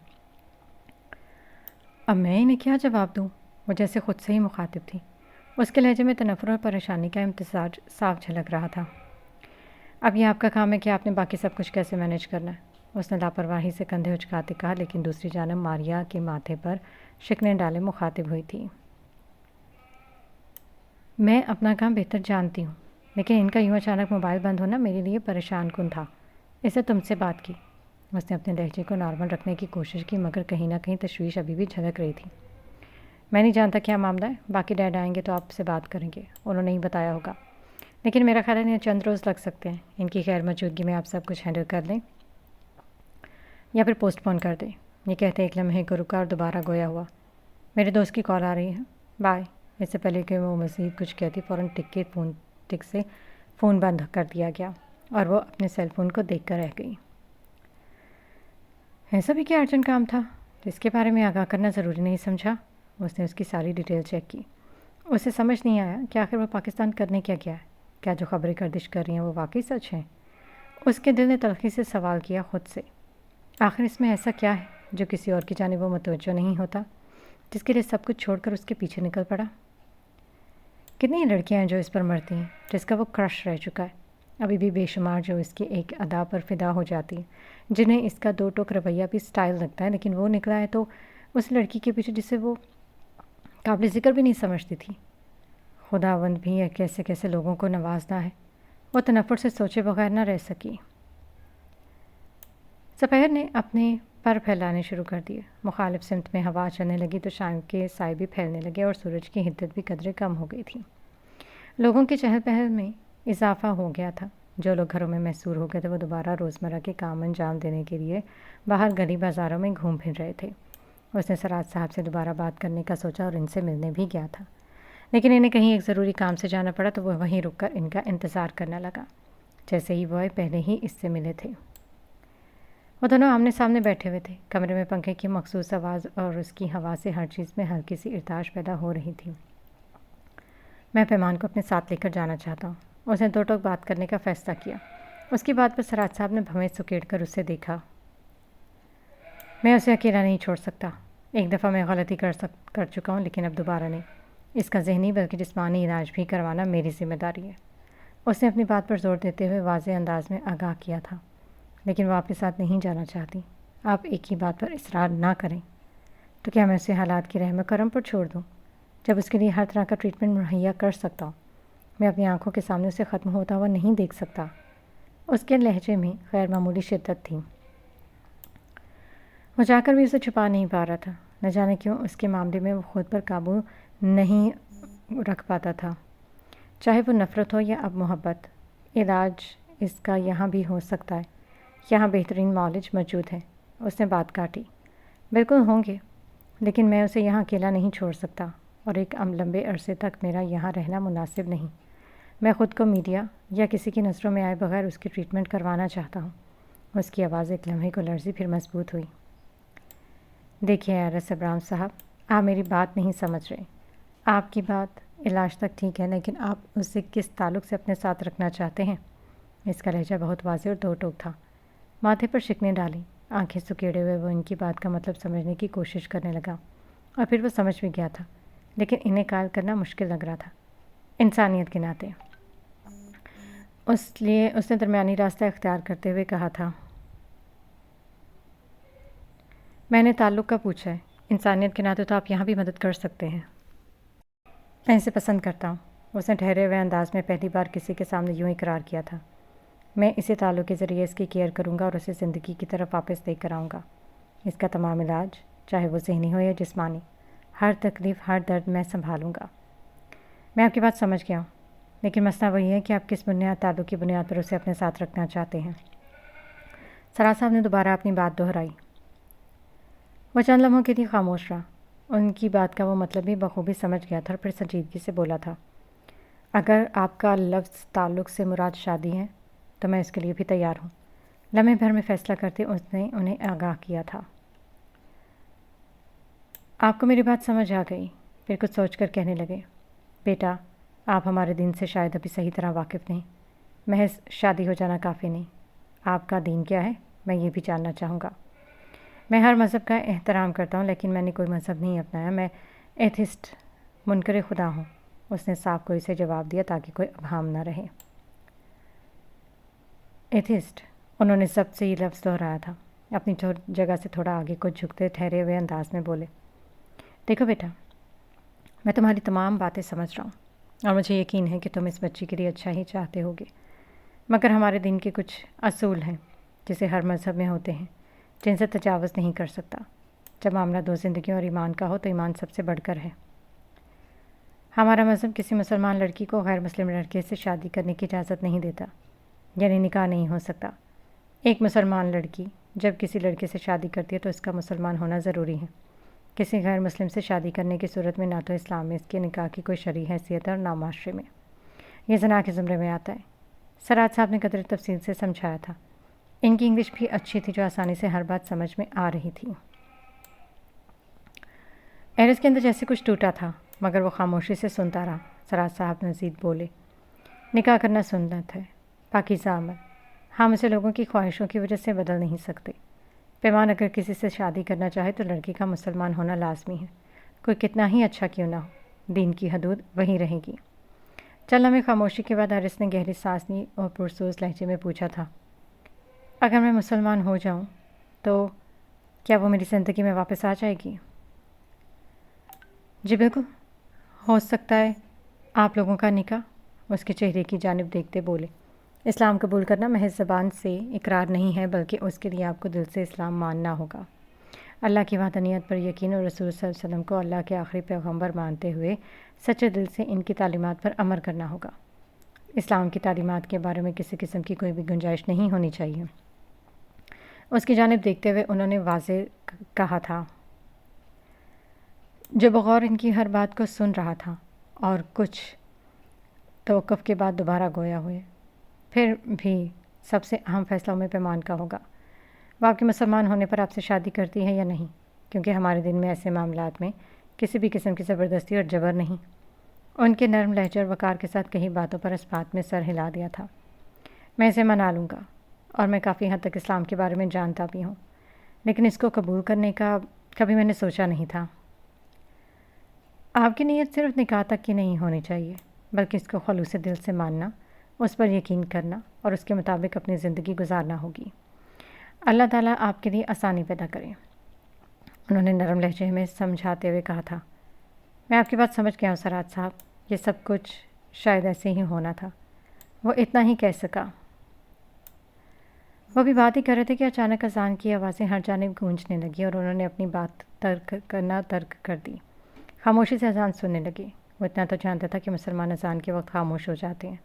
اب میں انہیں کیا جواب دوں؟ وہ جیسے خود سے ہی مخاطب تھی۔ اس کے لہجے میں تنفر اور پریشانی کا امتزاج صاف جھلک رہا تھا۔ اب یہ آپ کا کام ہے کہ آپ نے باقی سب کچھ کیسے مینیج کرنا ہے، اس نے لاپرواہی سے کندھے اچکاتے کہا، لیکن دوسری جانب ماریا کے ماتھے پر شکنیں ڈالے مخاطب ہوئی تھی۔ میں اپنا کام بہتر جانتی ہوں، لیکن ان کا یوں اچانک موبائل بند ہونا میرے لیے پریشان کن تھا۔ اس نے تم سے بات کی۔ اس نے اپنے لہجے کو نارمل رکھنے کی کوشش کی، مگر کہیں نہ کہیں تشویش ابھی بھی جھلک رہی تھی۔ میں نہیں جانتا کیا معاملہ ہے، باقی ڈیڈ آئیں گے تو آپ سے بات کریں گے، انہوں نے ہی بتایا ہوگا، لیکن میرا خیال ہے انہیں چند روز لگ سکتے ہیں۔ ان کی غیر موجودگی میں آپ سب کچھ ہینڈل کر لیں یا پھر پوسٹ پون کر دیں۔ یہ کہتے ایک لمحے کو رکا اور دوبارہ گویا ہوا۔ میرے دوست کی کال آ رہی ہے، بائے۔ اس سے پہلے کہ وہ مزید کچھ کہتی، فوراً ٹک سے فون بند کر دیا گیا اور وہ اپنے سیل فون کو دیکھ کر رہ گئی۔ ایسا بھی کیا ارجنٹ کام تھا جس کے بارے میں آگاہ کرنا ضروری نہیں سمجھا؟ اس نے اس کی ساری ڈیٹیل چیک کی۔ اسے سمجھ نہیں آیا کہ آخر وہ پاکستان کرنے کیا گیا ہے، کیا جو خبریں گردش کر رہی ہیں وہ واقعی سچ ہیں؟ اس کے دل نے تلخی سے سوال کیا خود سے، آخر اس میں ایسا کیا ہے جو کسی اور کی جانب وہ متوجہ نہیں ہوتا، جس کے لیے سب کچھ چھوڑ کر اس کے پیچھے نکل پڑا؟ کتنی لڑکیاں ہیں جو اس پر مرتی ہیں، جس کا وہ کرش رہ چکا ہے، ابھی بھی بے شمار جو اس کی ایک ادا پر فدا ہو جاتی ہیں، جنہیں اس کا دو ٹوک رویہ بھی سٹائل لگتا ہے، لیکن وہ نکلا ہے تو اس لڑکی کے پیچھے جسے وہ قابل ذکر بھی نہیں سمجھتی تھی۔ خداوند بھی ہے کیسے کیسے لوگوں کو نوازنا ہے، وہ تنفر سے سوچے بغیر نہ رہ سکی۔ سپہر نے اپنے پر پھیلانے شروع کر دیے، مخالف سمت میں ہوا چلنے لگی تو شام کے سائے بھی پھیلنے لگے اور سورج کی حدت بھی قدرے کم ہو گئی تھی۔ لوگوں کی چہل پہل میں اضافہ ہو گیا تھا۔ جو لوگ گھروں میں محصور ہو گئے تھے وہ دوبارہ روزمرہ کے کام انجام دینے کے لیے باہر گلی بازاروں میں گھوم پھر رہے تھے۔ اس نے سراج صاحب سے دوبارہ بات کرنے کا سوچا اور ان سے ملنے بھی گیا تھا، لیکن انہیں کہیں ایک ضروری کام سے جانا پڑا تو وہ وہیں رک کر ان کا انتظار کرنے لگا، جیسے ہی وہ پہلے ہی اس سے ملے تھے۔ وہ دونوں آمنے سامنے بیٹھے ہوئے تھے۔ کمرے میں پنکھے کی مخصوص آواز اور اس کی ہوا سے ہر چیز میں ہلکی سی ارتعاش پیدا ہو رہی تھی۔ میں پیمان کو اپنے ساتھ لے کر جانا چاہتا ہوں، اس نے دو ٹوک بات کرنے کا فیصلہ کیا۔ اس کی بات پر سراج صاحب نے بھویں سکیڑ کر اسے دیکھا۔ میں اسے اکیلا نہیں چھوڑ سکتا، ایک دفعہ میں غلطی کر چکا ہوں، لیکن اب دوبارہ نہیں۔ اس کا ذہنی بلکہ جسمانی علاج بھی کروانا میری ذمہ داری ہے، اس نے اپنی بات پر زور دیتے ہوئے واضح انداز میں آگاہ کیا تھا۔ لیکن وہ آپ کے ساتھ نہیں جانا چاہتی، آپ ایک ہی بات پر اصرار نہ کریں تو کیا میں اسے حالات کی رحم و کرم پر چھوڑ دوں، جب اس کے لیے ہر طرح کا ٹریٹمنٹ مہیا کر سکتا ہوں؟ میں اپنی آنکھوں کے سامنے اسے ختم ہوتا ہوا نہیں دیکھ سکتا۔ اس کے لہجے میں غیر معمولی شدت تھی۔ وہ جا کر بھی اسے چھپا نہیں پا رہا تھا، نہ جانے کیوں اس کے معاملے میں وہ خود پر قابو نہیں رکھ پاتا تھا، چاہے وہ نفرت ہو یا اب محبت۔ علاج اس کا یہاں بھی ہو سکتا ہے، یہاں بہترین معالج موجود ہیں۔ اس نے بات کاٹی۔ بالکل ہوں گے، لیکن میں اسے یہاں اکیلا نہیں چھوڑ سکتا، اور ایک لمبے عرصے تک میرا یہاں رہنا مناسب نہیں۔ میں خود کو میڈیا یا کسی کی نظروں میں آئے بغیر اس کی ٹریٹمنٹ کروانا چاہتا ہوں۔ اس کی آواز ایک لمحے کو لرزی، پھر مضبوط ہوئی۔ دیکھیے ایرس ابراہم صاحب، آپ میری بات نہیں سمجھ رہے۔ آپ کی بات علاج تک ٹھیک ہے، لیکن آپ اسے کس تعلق سے اپنے ساتھ رکھنا چاہتے ہیں؟ اس کا لہجہ بہت واضح اور دو ٹوک تھا۔ ماتھے پر شکنیں ڈالی، آنکھیں سکیڑے ہوئے وہ ان کی بات کا مطلب سمجھنے کی کوشش کرنے لگا، اور پھر وہ سمجھ بھی گیا تھا، لیکن انہیں قائل کرنا مشکل لگ رہا تھا، انسانیت کے ناطے۔ اس لیے اس نے درمیانی راستہ اختیار کرتے ہوئے کہا تھا، میں نے تعلق کا پوچھا ہے، انسانیت کے ناطے تو آپ یہاں بھی مدد کر سکتے ہیں۔ میں اسے پسند کرتا ہوں، اس نے ٹھہرے ہوئے انداز میں پہلی بار کسی کے سامنے یوں اقرار کیا تھا۔ میں اسی تعلق کے ذریعے اس کی کیئر کروں گا اور اسے زندگی کی طرف واپس لے کر آؤں گا۔ اس کا تمام علاج، چاہے وہ ذہنی ہو یا جسمانی، ہر تکلیف، ہر درد میں سنبھالوں گا۔ میں آپ کی بات سمجھ گیا ہوں، لیکن مسئلہ وہی ہے کہ آپ کس تعلق کی بنیاد پر اسے اپنے ساتھ رکھنا چاہتے ہیں۔ سراج صاحب نے دوبارہ اپنی بات دہرائی۔ وہ چند لمحوں کے لیے خاموش رہا۔ ان کی بات کا وہ مطلب بھی بخوبی سمجھ گیا تھا، اور پھر سنجیدگی سے بولا تھا، اگر آپ کا لفظ تعلق سے مراد شادی ہے تو میں اس کے لیے بھی تیار ہوں۔ لمحے بھر میں فیصلہ کرتے اس نے انہیں آگاہ کیا تھا۔ آپ کو میری بات سمجھ آ گئی؟ پھر کچھ سوچ کر کہنے لگے، بیٹا، آپ ہمارے دین سے شاید ابھی صحیح طرح واقف نہیں۔ محض شادی ہو جانا کافی نہیں۔ آپ کا دین کیا ہے، میں یہ بھی جاننا چاہوں گا۔ میں ہر مذہب کا احترام کرتا ہوں، لیکن میں نے کوئی مذہب نہیں اپنایا۔ میں ایتھسٹ، منکر خدا ہوں۔ اس نے صاف کوئی سے جواب دیا تاکہ کوئی ابہام نہ رہے۔ ایتھسٹ، انہوں نے سب سے یہ لفظ دہرایا تھا، اپنی جگہ سے تھوڑا آگے کو جھکتے ٹھہرے ہوئے انداز میں بولے، دیکھو بیٹا، میں تمہاری تمام باتیں سمجھ رہا ہوں، اور مجھے یقین ہے کہ تم اس بچی کے لیے اچھا ہی چاہتے ہوگے، مگر ہمارے دین کے کچھ اصول ہیں جسے ہر مذہب میں ہوتے ہیں، جن سے تجاوز نہیں کر سکتا۔ جب معاملہ دو زندگیوں اور ایمان کا ہو تو ایمان سب سے بڑھ کر ہے۔ ہمارا مذہب کسی مسلمان لڑکی کو غیر مسلم لڑکے سے شادی کرنے کی اجازت نہیں دیتا، یعنی نکاح نہیں ہو سکتا۔ ایک مسلمان لڑکی جب کسی لڑکے سے شادی کرتی ہے تو اس کا مسلمان ہونا ضروری ہے۔ کسی غیر مسلم سے شادی کرنے کی صورت میں نہ تو اسلام میں اس کے نکاح کی کوئی شرعی حیثیت ہے اور نہ معاشرے میں، یہ زنا کے زمرے میں آتا ہے۔ سراج صاحب نے قدر تفصیل سے سمجھایا تھا۔ ان کی انگلش بھی اچھی تھی، جو آسانی سے ہر بات سمجھ میں آ رہی تھی۔ ایرس کے اندر جیسے کچھ ٹوٹا تھا، مگر وہ خاموشی سے سنتا رہا۔ سراج صاحب مزید بولے، نکاح کرنا سنت ہے، پاکیزہ عمل، ہم اسے لوگوں کی خواہشوں کی وجہ سے بدل نہیں سکتے۔ پیمان اگر کسی سے شادی کرنا چاہے تو لڑکی کا مسلمان ہونا لازمی ہے، کوئی کتنا ہی اچھا کیوں نہ ہو، دین کی حدود وہیں رہے گی۔ چند لمحے خاموشی کے بعد ایرس نے گہری سانس لی اور پرسوز لہجے میں پوچھا تھا، اگر میں مسلمان ہو جاؤں تو کیا وہ میری زندگی میں واپس آ جائے گی؟ جی بالکل، ہو سکتا ہے آپ لوگوں کا نکاح۔ اس کے چہرے کی جانب دیکھتے بولے، اسلام قبول کرنا محض زبان سے اقرار نہیں ہے، بلکہ اس کے لیے آپ کو دل سے اسلام ماننا ہوگا، اللہ کی وحدانیت پر یقین اور رسول صلی اللہ علیہ وسلم کو اللہ کے آخری پیغمبر مانتے ہوئے سچے دل سے ان کی تعلیمات پر عمل کرنا ہوگا۔ اسلام کی تعلیمات کے بارے میں کسی قسم کی کوئی بھی گنجائش نہیں ہونی چاہیے۔ اس کی جانب دیکھتے ہوئے انہوں نے واضح کہا تھا، جو بغور ان کی ہر بات کو سن رہا تھا اور کچھ توقف کے بعد دوبارہ گویا ہوئے، پھر بھی سب سے اہم فیصلہ ام پیمان کا ہوگا، وہ آپ کے مسلمان ہونے پر آپ سے شادی کرتی ہے یا نہیں، کیونکہ ہمارے دین میں ایسے معاملات میں کسی بھی قسم کی زبردستی اور جبر نہیں۔ ان کے نرم لہجے اور وقار کے ساتھ کئی باتوں پر اس بات میں سر ہلا دیا تھا۔ میں اسے منا لوں گا، اور میں کافی حد تک اسلام کے بارے میں جانتا بھی ہوں، لیکن اس کو قبول کرنے کا کبھی میں نے سوچا نہیں تھا۔ آپ کی نیت صرف نکاح تک کی نہیں ہونی چاہیے، بلکہ اس کو خلوص دل سے ماننا، اس پر یقین کرنا اور اس کے مطابق اپنی زندگی گزارنا ہوگی۔ اللہ تعالیٰ آپ کے لیے آسانی پیدا کرے، انہوں نے نرم لہجے میں سمجھاتے ہوئے کہا تھا۔ میں آپ کی بات سمجھ گیا ہوں سراج صاحب، یہ سب کچھ شاید ایسے ہی ہونا تھا۔ وہ اتنا ہی کہہ سکا۔ وہ بھی بات ہی کر رہے تھے کہ اچانک اذان کی آوازیں ہر جانب گونجنے لگی اور انہوں نے اپنی بات ترک کر دی۔ خاموشی سے اذان سننے لگے۔ وہ اتنا تو جانتا تھا کہ مسلمان اذان کے وقت خاموش ہو جاتے ہیں۔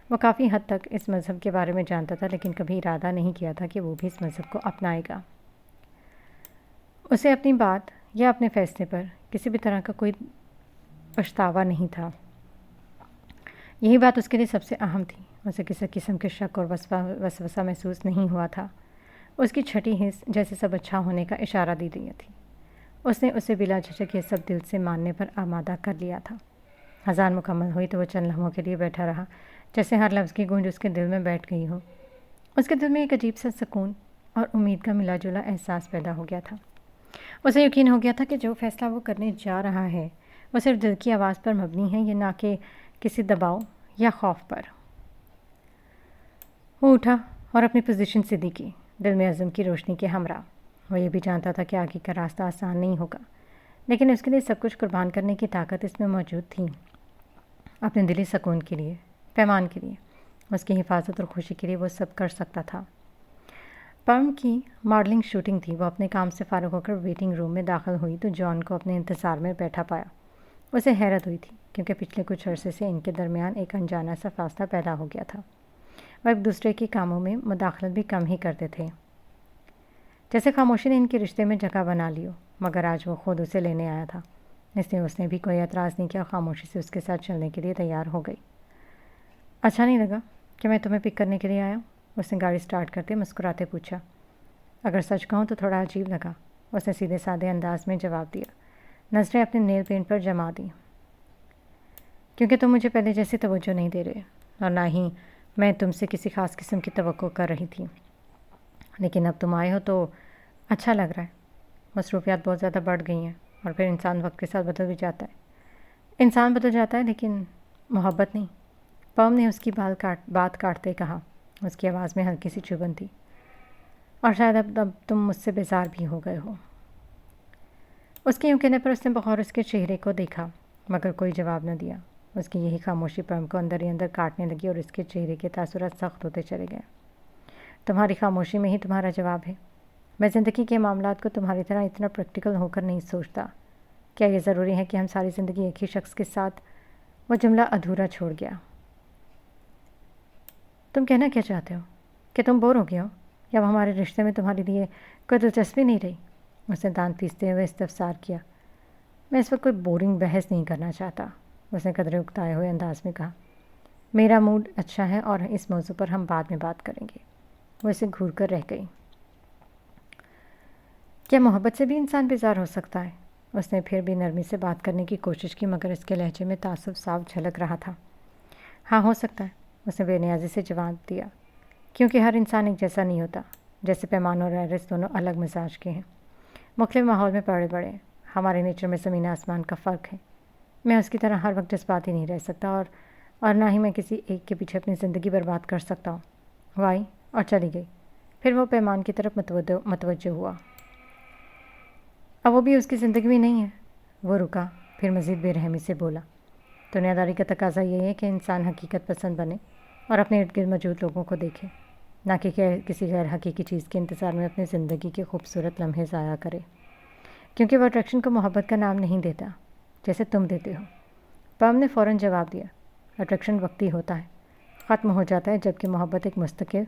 وہ کافی حد تک اس مذہب کے بارے میں جانتا تھا، لیکن کبھی ارادہ نہیں کیا تھا کہ وہ بھی اس مذہب کو اپنائے گا۔ اسے اپنی بات یا اپنے فیصلے پر کسی بھی طرح کا کوئی پچھتاوا نہیں تھا، یہی بات اس کے لیے سب سے اہم تھی۔ اسے کسی قسم کے شک اور وسوسہ محسوس نہیں ہوا تھا۔ اس کی چھٹی حص جیسے سب اچھا ہونے کا اشارہ دی رہی تھی۔ اس نے اسے بلا جھجک یہ سب دل سے ماننے پر آمادہ کر لیا تھا۔ اذان مکمل ہوئی تو وہ چند لمحوں کے لیے بیٹھا رہا، جیسے ہر لفظ کی گونج اس کے دل میں بیٹھ گئی ہو۔ اس کے دل میں ایک عجیب سا سکون اور امید کا ملا جلا احساس پیدا ہو گیا تھا۔ اسے یقین ہو گیا تھا کہ جو فیصلہ وہ کرنے جا رہا ہے وہ صرف دل کی آواز پر مبنی ہے، یہ نہ کہ کسی دباؤ یا خوف پر۔ وہ اٹھا اور اپنی پوزیشن سیدھی کی، دل میں عزم کی روشنی کے ہمراہ۔ وہ یہ بھی جانتا تھا کہ آگے کا راستہ آسان نہیں ہوگا، لیکن اس کے لیے سب کچھ قربان کرنے کی طاقت اس میں موجود تھی۔ اپنے دلی سکون کے لیے، پیمان کے لیے، اس کی حفاظت اور خوشی کے لیے وہ سب کر سکتا تھا۔ پرم کی ماڈلنگ شوٹنگ تھی۔ وہ اپنے کام سے فارغ ہو کر ویٹنگ روم میں داخل ہوئی تو جان کو اپنے انتظار میں بیٹھا پایا۔ اسے حیرت ہوئی تھی کیونکہ پچھلے کچھ عرصے سے ان کے درمیان ایک انجانا سا فاصلہ پیدا ہو گیا تھا۔ وہ ایک دوسرے کے کاموں میں مداخلت بھی کم ہی کرتے تھے، جیسے خاموشی نے ان کے رشتے میں جگہ بنا لی ہو۔ مگر آج وہ خود اسے لینے آیا تھا، اس لیے اس نے بھی کوئی اعتراض نہیں کیا اور خاموشی سے اس کے ساتھ چلنے کے لیے تیار ہو گئی۔ اچھا نہیں لگا کہ میں تمہیں پک کرنے کے لیے آیا؟ اس نے گاڑی سٹارٹ کرتے مسکراتے پوچھا۔ اگر سچ کہوں تو تھوڑا عجیب لگا، اس نے سیدھے سادے انداز میں جواب دیا، نظریں اپنے نیل پینٹ پر جما دیں۔ کیونکہ تم مجھے پہلے جیسی توجہ نہیں دے رہے اور نہ ہی میں تم سے کسی خاص قسم کی توقع کر رہی تھی، لیکن اب تم آئے ہو تو اچھا لگ رہا ہے۔ مصروفیات بہت زیادہ بڑھ گئی ہیں اور پھر انسان وقت کے ساتھ بدل بھی جاتا ہے۔ انسان بدل جاتا ہے لیکن محبت نہیں، پرم نے اس کی بات کاٹتے کہا۔ اس کی آواز میں ہلکی سی چبھن تھی۔ اور شاید اب تم مجھ سے بیزار بھی ہو گئے ہو۔ اس کے یوں کہنے پر اس نے بغور اس کے چہرے کو دیکھا مگر کوئی جواب نہ دیا۔ اس کی یہی خاموشی پرم کو اندر ہی اندر کاٹنے لگی اور اس کے چہرے کے تاثرات سخت ہوتے چلے گئے۔ تمہاری خاموشی میں ہی تمہارا جواب ہے۔ میں زندگی کے معاملات کو تمہاری طرح اتنا پریکٹیکل ہو کر نہیں سوچتا۔ کیا یہ ضروری ہے کہ ہم ساری زندگی ایک ہی شخص کے ساتھ؟ وہ جملہ ادھورا چھوڑ گیا۔ تم کہنا کیا چاہتے ہو؟ کہ تم بور ہو گئے ہو یا وہ ہمارے رشتے میں تمہارے لیے کوئی دلچسپی نہیں رہی؟ اس نے دانت پیستے ہوئے استفسار کیا۔ میں اس وقت کوئی بورنگ بحث نہیں کرنا چاہتا، اس نے قدرے اکتائے ہوئے انداز میں کہا۔ میرا موڈ اچھا ہے اور اس موضوع پر ہم بعد میں بات کریں گے۔ وہ اسے گھور کر رہ گئی۔ کیا محبت سے بھی انسان بیزار ہو سکتا ہے؟ اس نے پھر بھی نرمی سے بات کرنے کی کوشش کی مگر اس کے لہجے میں تعصب صاف جھلک رہا تھا۔ ہاں ہو سکتا ہے، اس نے بے نیازی سے جواب دیا، کیونکہ ہر انسان ایک جیسا نہیں ہوتا۔ جیسے پیمان اور ایرس دونوں الگ مزاج کے ہیں، مختلف ماحول میں پڑے بڑے، ہمارے نیچر میں زمین آسمان کا فرق ہے۔ میں اس کی طرح ہر وقت جذباتی نہیں رہ سکتا اور نہ ہی میں کسی ایک کے پیچھے اپنی زندگی برباد کر سکتا ہوں۔ وہ آئی اور چلی گئی۔ پھر وہ پیمان کی طرف متوجہ ہوا۔ اب وہ بھی اس کی زندگی میں نہیں ہے۔ وہ رکا، پھر مزید بے رحمی سے بولا، دنیاداری کا تقاضا یہ ہے کہ انسان حقیقت پسند بنے اور اپنے ارد گرد موجود لوگوں کو دیکھے، نہ کہ کسی غیر حقیقی چیز کے انتظار میں اپنی زندگی کے خوبصورت لمحے ضائع کرے، کیونکہ وہ اٹریکشن کو محبت کا نام نہیں دیتا جیسے تم دیتے ہو۔ پرم نے فوراً جواب دیا، اٹریکشن وقتی ہوتا ہے، ختم ہو جاتا ہے، جبکہ محبت ایک مستقل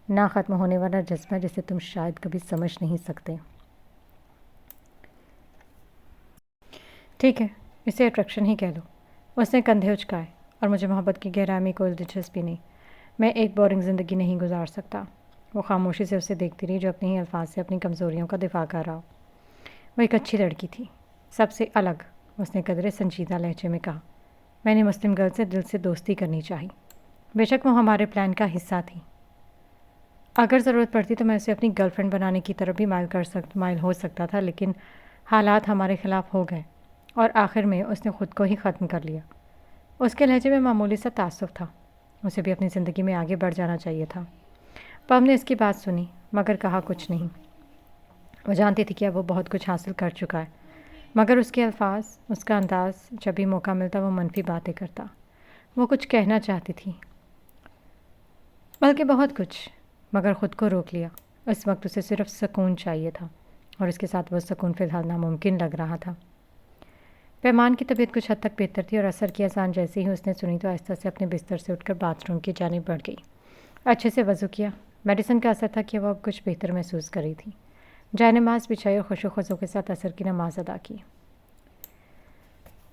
نہ ختم ہونے والا جذبہ ہے جسے تم شاید کبھی سمجھ نہیں سکتے۔ ٹھیک ہے، اسے اٹریکشن ہی کہہ لو۔ اس نے کندھے اچکائے، اور مجھے محبت کی گہرائی میں کوئی دلچسپی نہیں۔ میں ایک بورنگ زندگی نہیں گزار سکتا۔ وہ خاموشی سے اسے دیکھتی رہی جو اپنے ہی الفاظ سے اپنی کمزوریوں کا دفاع کر رہا ہو۔ وہ ایک اچھی لڑکی تھی، سب سے الگ، اس نے قدرے سنجیدہ لہجے میں کہا۔ میں نے مسلم گرل سے دل سے دوستی کرنی چاہی، بے شک وہ ہمارے پلان کا حصہ تھی۔ اگر ضرورت پڑتی تو میں اسے اپنی گرل فرینڈ بنانے کی طرف بھی مائل ہو سکتا تھا، لیکن حالات ہمارے خلاف ہو گئے اور آخر میں اس نے خود کو ہی ختم کر لیا۔ اس کے لہجے میں معمولی سا تعصب تھا، اسے بھی اپنی زندگی میں آگے بڑھ جانا چاہیے تھا۔ پرم نے اس کی بات سنی مگر کہا کچھ نہیں۔ وہ جانتی تھی کہ اب وہ بہت کچھ حاصل کر چکا ہے، مگر اس کے الفاظ، اس کا انداز، جب بھی موقع ملتا وہ منفی باتیں کرتا۔ وہ کچھ کہنا چاہتی تھی، بلکہ بہت کچھ، مگر خود کو روک لیا۔ اس وقت اسے صرف سکون چاہیے تھا اور اس کے ساتھ وہ سکون فی الحال ناممکن لگ رہا تھا۔ پیمان کی طبیعت کچھ حد تک بہتر تھی اور اثر کی اذان جیسے ہی اس نے سنی تو آہستہ سے اپنے بستر سے اٹھ کر باتھ روم کی جانب بڑھ گئی۔ اچھے سے وضو کیا۔ میڈیسن کا اثر تھا کہ وہ اب کچھ بہتر محسوس کر رہی تھی۔ جائے نماز بچھائی اور خشوع و خضوع کے ساتھ عصر کی نماز ادا کی۔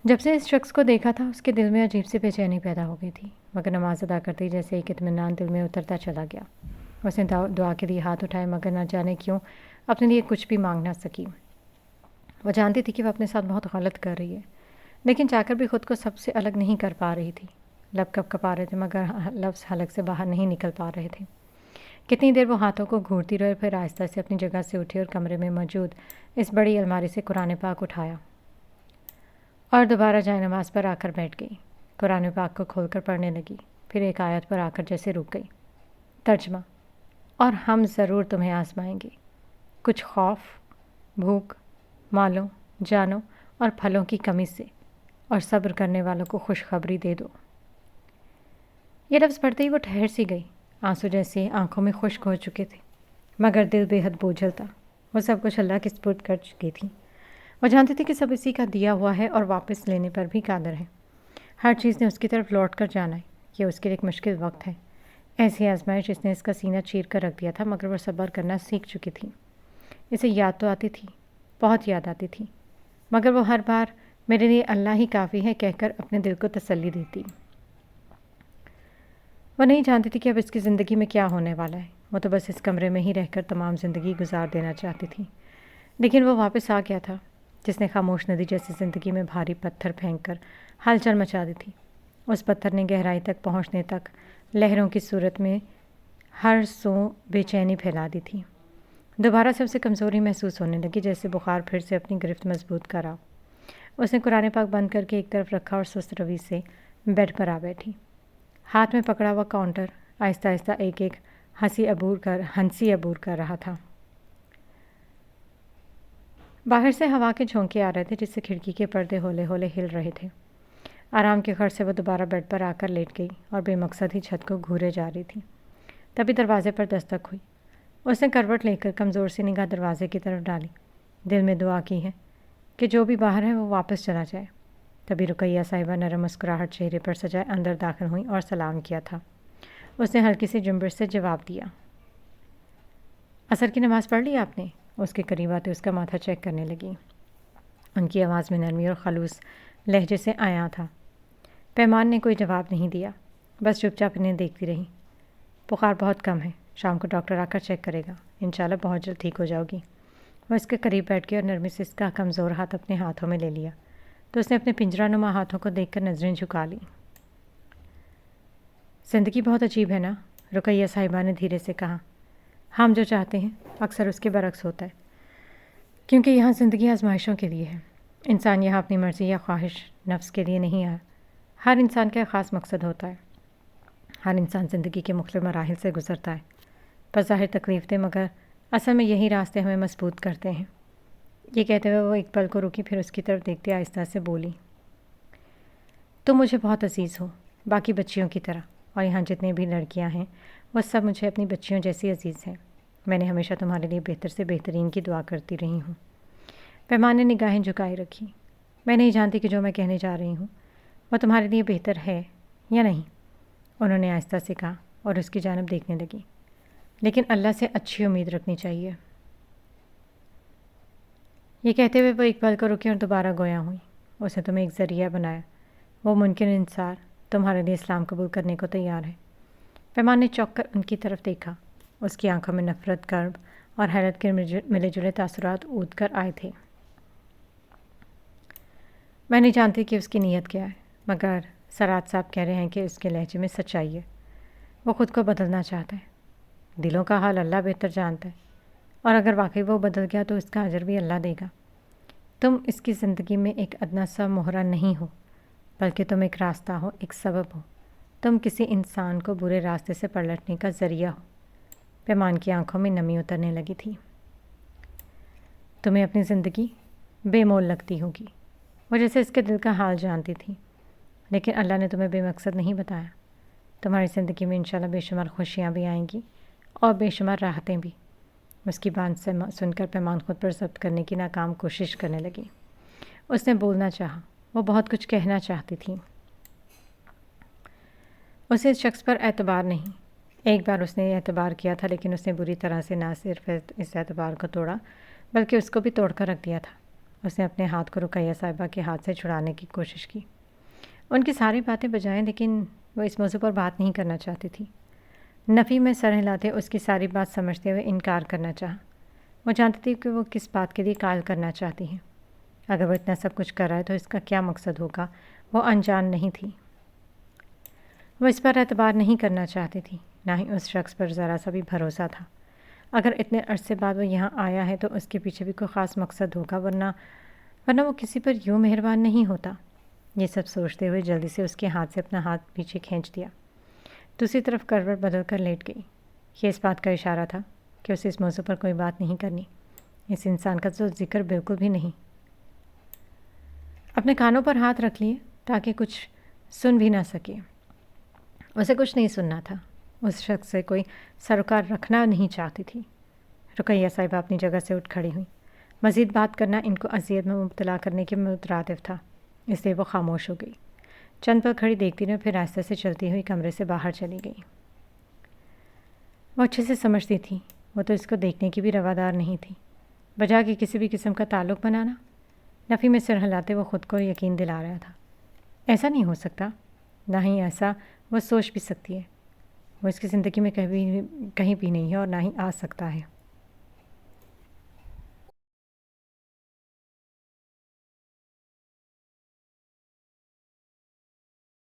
جب سے اس شخص کو دیکھا تھا اس کے دل میں عجیب سی بے چینی پیدا ہو گئی تھی، مگر نماز ادا کرتے ہی جیسے ایک اطمینان دل میں اترتا چلا گیا۔ اس نے دعا کے لیے ہاتھ اٹھائے، مگر نہ جانے کیوں اپنے لیے کچھ بھی مانگ نہ سکی۔ وہ جانتی تھی کہ وہ اپنے ساتھ بہت غلط کر رہی ہے، لیکن چاہ کر بھی خود کو سب سے الگ نہیں کر پا رہی تھی۔ لب کپ کپا رہے تھے مگر لفظ حلق سے باہر نہیں نکل پا رہے تھے۔ کتنی دیر وہ ہاتھوں کو گھورتی رہی، پھر آہستہ سے اپنی جگہ سے اٹھی اور کمرے میں موجود اس بڑی الماری سے قرآن پاک اٹھایا اور دوبارہ جائے نماز پر آ کر بیٹھ گئی۔ قرآن پاک کو کھول کر پڑھنے لگی، پھر ایک آیت پر آ کر جیسے رک گئی۔ ترجمہ: اور ہم ضرور تمہیں آزمائیں گے، کچھ خوف، بھوک، مالوں، جانوں اور پھلوں کی کمی سے، اور صبر کرنے والوں کو خوشخبری دے دو۔ یہ لفظ پڑھتے ہی وہ ٹھہر سی گئی، آنسو جیسے آنکھوں میں خشک ہو چکے تھے، مگر دل بے حد بوجھل تھا۔ وہ سب کچھ اللہ کے سپرد کر چکی تھی۔ وہ جانتی تھی کہ سب اسی کا دیا ہوا ہے اور واپس لینے پر بھی قادر ہے۔ ہر چیز نے اس کی طرف لوٹ کر جانا ہے۔ یہ اس کے لیے ایک مشکل وقت ہے، ایسی آزمائش جس نے اس کا سینہ چیر کر رکھ دیا تھا، مگر وہ صبر کرنا سیکھ چکی تھی۔ اسے یاد تو آتی تھی، بہت یاد آتی تھی، مگر وہ ہر بار میرے لیے اللہ ہی کافی ہے کہہ کر اپنے دل کو تسلی دیتی۔ وہ نہیں جانتی تھی کہ اب اس کی زندگی میں کیا ہونے والا ہے۔ وہ تو بس اس کمرے میں ہی رہ کر تمام زندگی گزار دینا چاہتی تھی، لیکن وہ واپس آ گیا تھا جس نے خاموش ندی جیسی زندگی میں بھاری پتھر پھینک کر ہلچل مچا دی تھی۔ اس پتھر نے گہرائی تک پہنچنے تک لہروں کی صورت میں ہر سو بے چینی پھیلا دی تھی۔ دوبارہ سے اسے کمزوری محسوس ہونے لگی، جیسے بخار پھر سے اپنی گرفت مضبوط کرا۔ اس نے قرآن پاک بند کر کے ایک طرف رکھا اور سست روی سے بیڈ پر آ بیٹھی۔ ہاتھ میں پکڑا ہوا کاؤنٹر آہستہ آہستہ ایک ایک ہنسی عبور کر رہا تھا۔ باہر سے ہوا کے جھونکے آ رہے تھے جس سے کھڑکی کے پردے ہولے ہولے ہل رہے تھے۔ آرام کے غرض سے وہ دوبارہ بیڈ پر آ کر لیٹ گئی اور بے مقصد ہی چھت کو گھورے جا رہی تھی۔ تبھی دروازے پر دستک ہوئی۔ اس نے کروٹ لے کر کمزور سی نگاہ دروازے کی طرف ڈالی، دل میں دعا کی ہے کہ جو بھی باہر ہے وہ واپس چلا جائے۔ تبھی رقیہ صاحبہ نرم مسکراہٹ چہرے پر سجائے اندر داخل ہوئیں اور سلام کیا تھا۔ اس نے ہلکی سی جنبش سے جواب دیا۔ عصر کی نماز پڑھ لی آپ نے؟ اس کے قریب آتے اس کا ماتھا چیک کرنے لگی۔ ان کی آواز میں نرمی اور خلوص لہجے سے آیا تھا۔ پیمان نے کوئی جواب نہیں دیا، بس چپ چاپ انہیں دیکھتی رہی۔ بخار بہت کم ہے، شام کو ڈاکٹر آ کر چیک کرے گا، انشاءاللہ بہت جلد ٹھیک ہو جاؤ گی۔ وہ اس کے قریب بیٹھ گئی اور نرمی سے اس کا کمزور ہاتھ اپنے ہاتھوں میں لے لیا، تو اس نے اپنے پنجرہ نما ہاتھوں کو دیکھ کر نظریں جھکا لیں۔ زندگی بہت عجیب ہے نا، رقیہ صاحبہ نے دھیرے سے کہا۔ ہم جو چاہتے ہیں اکثر اس کے برعکس ہوتا ہے، کیونکہ یہاں زندگی آزمائشوں کے لیے ہے۔ انسان یہاں اپنی مرضی یا خواہش نفس کے لیے نہیں آیا۔ ہر انسان کا ایک خاص مقصد ہوتا ہے۔ ہر انسان زندگی کے مختلف مراحل سے گزرتا ہے، بظاہر تکلیف دہ، مگر اصل میں یہی راستے ہمیں مضبوط کرتے ہیں۔ یہ کہتے ہوئے وہ ایک پل کو رکی، پھر اس کی طرف دیکھتے آہستہ سے بولی، تم مجھے بہت عزیز ہو، باقی بچیوں کی طرح، اور یہاں جتنے بھی لڑکیاں ہیں وہ سب مجھے اپنی بچیوں جیسی عزیز ہیں۔ میں نے ہمیشہ تمہارے لیے بہتر سے بہترین کی دعا کرتی رہی ہوں۔ پیمان نے نگاہیں جھکائے رکھی۔ میں نہیں جانتی کہ جو میں کہنے جا رہی ہوں وہ تمہارے لیے بہتر ہے یا نہیں، انہوں نے آہستہ سے کہا اور اس کی جانب دیکھنے لگی، لیکن اللہ سے اچھی امید رکھنی چاہیے۔ یہ کہتے ہوئے وہ ایک پل کو رکی اور دوبارہ گویا ہوئی۔ اس نے تمہیں ایک ذریعہ بنایا، وہ ممکن انصار تمہارے لیے اسلام قبول کرنے کو تیار ہے۔ پیمان نے چونک کر ان کی طرف دیکھا۔ اس کی آنکھوں میں نفرت، کرب اور حیرت کے ملے جلے تاثرات اود کر آئے تھے۔ میں نہیں جانتی کہ اس کی نیت کیا ہے، مگر سرات صاحب کہہ رہے ہیں کہ اس کے لہجے میں سچائی ہے۔ وہ خود کو بدلنا چاہتا ہے۔ دلوں کا حال اللہ بہتر جانتا ہے، اور اگر واقعی وہ بدل گیا تو اس کا اجر بھی اللہ دے گا۔ تم اس کی زندگی میں ایک ادنا سا مہرہ نہیں ہو، بلکہ تم ایک راستہ ہو، ایک سبب ہو۔ تم کسی انسان کو برے راستے سے پلٹنے کا ذریعہ ہو۔ پیمان کی آنکھوں میں نمی اترنے لگی تھی۔ تمہیں اپنی زندگی بے مول لگتی ہوگی، وہ جیسے اس کے دل کا حال جانتی تھی، لیکن اللہ نے تمہیں بے مقصد نہیں بتایا۔ تمہاری زندگی میں انشاءاللہ بے شمار خوشیاں بھی آئیں گی اور بے شمار راحتیں بھی۔ اس کی بات سے سن کر پیمان خود پر ضبط کرنے کی ناکام کوشش کرنے لگی۔ اس نے بولنا چاہا، وہ بہت کچھ کہنا چاہتی تھی۔ اسے اس شخص پر اعتبار نہیں۔ ایک بار اس نے اعتبار کیا تھا، لیکن اس نے بری طرح سے نہ صرف اس اعتبار کو توڑا بلکہ اس کو بھی توڑ کر رکھ دیا تھا۔ اس نے اپنے ہاتھ کو رقیہ صاحبہ کے ہاتھ سے چھڑانے کی کوشش کی۔ ان کی ساری باتیں بجائیں لیکن وہ اس موضوع پر بات نہیں کرنا چاہتی تھی۔ نفی میں سر ہلاتے اس کی ساری بات سمجھتے ہوئے انکار کرنا چاہا۔ وہ جانتی تھی کہ وہ کس بات کے لیے قائل کرنا چاہتی ہیں۔ اگر وہ اتنا سب کچھ کر رہا ہے تو اس کا کیا مقصد ہوگا؟ وہ انجان نہیں تھی۔ وہ اس پر اعتبار نہیں کرنا چاہتی تھی، نہ ہی اس شخص پر ذرا سا بھی بھروسہ تھا۔ اگر اتنے عرصے بعد وہ یہاں آیا ہے تو اس کے پیچھے بھی کوئی خاص مقصد ہوگا، ورنہ وہ کسی پر یوں مہربان نہیں ہوتا۔ یہ سب سوچتے ہوئے جلدی سے اس کے ہاتھ سے اپنا ہاتھ پیچھے کھینچ دیا۔ دوسری طرف کروٹ بدل کر لیٹ گئی۔ یہ اس بات کا اشارہ تھا کہ اسے اس موضوع پر کوئی بات نہیں کرنی، اس انسان کا تو ذکر بالکل بھی نہیں۔ اپنے کانوں پر ہاتھ رکھ لیے تاکہ کچھ سن بھی نہ سکے۔ اسے کچھ نہیں سننا تھا۔ اس شخص سے کوئی سروکار رکھنا نہیں چاہتی تھی۔ رقیہ صاحبہ اپنی جگہ سے اٹھ کھڑی ہوئی۔ مزید بات کرنا ان کو اذیت میں مبتلا کرنے کے مترادف تھا، اس لیے وہ خاموش ہو گئی۔ چند پل کھڑی دیکھتی رہی، پھر آہستہ سے چلتی ہوئی کمرے سے باہر چلی گئی۔ وہ اچھے سے سمجھتی تھی وہ تو اس کو دیکھنے کی بھی روادار نہیں تھی، بجا کہ کسی بھی قسم کا تعلق بنانا۔ نفی میں سر ہلاتے وہ خود کو یقین دلا رہا تھا۔ ایسا نہیں ہو سکتا، نہ ہی ایسا وہ سوچ بھی سکتی ہے۔ وہ اس کی زندگی میں کہیں بھی نہیں ہے اور نہ ہی آ سکتا ہے۔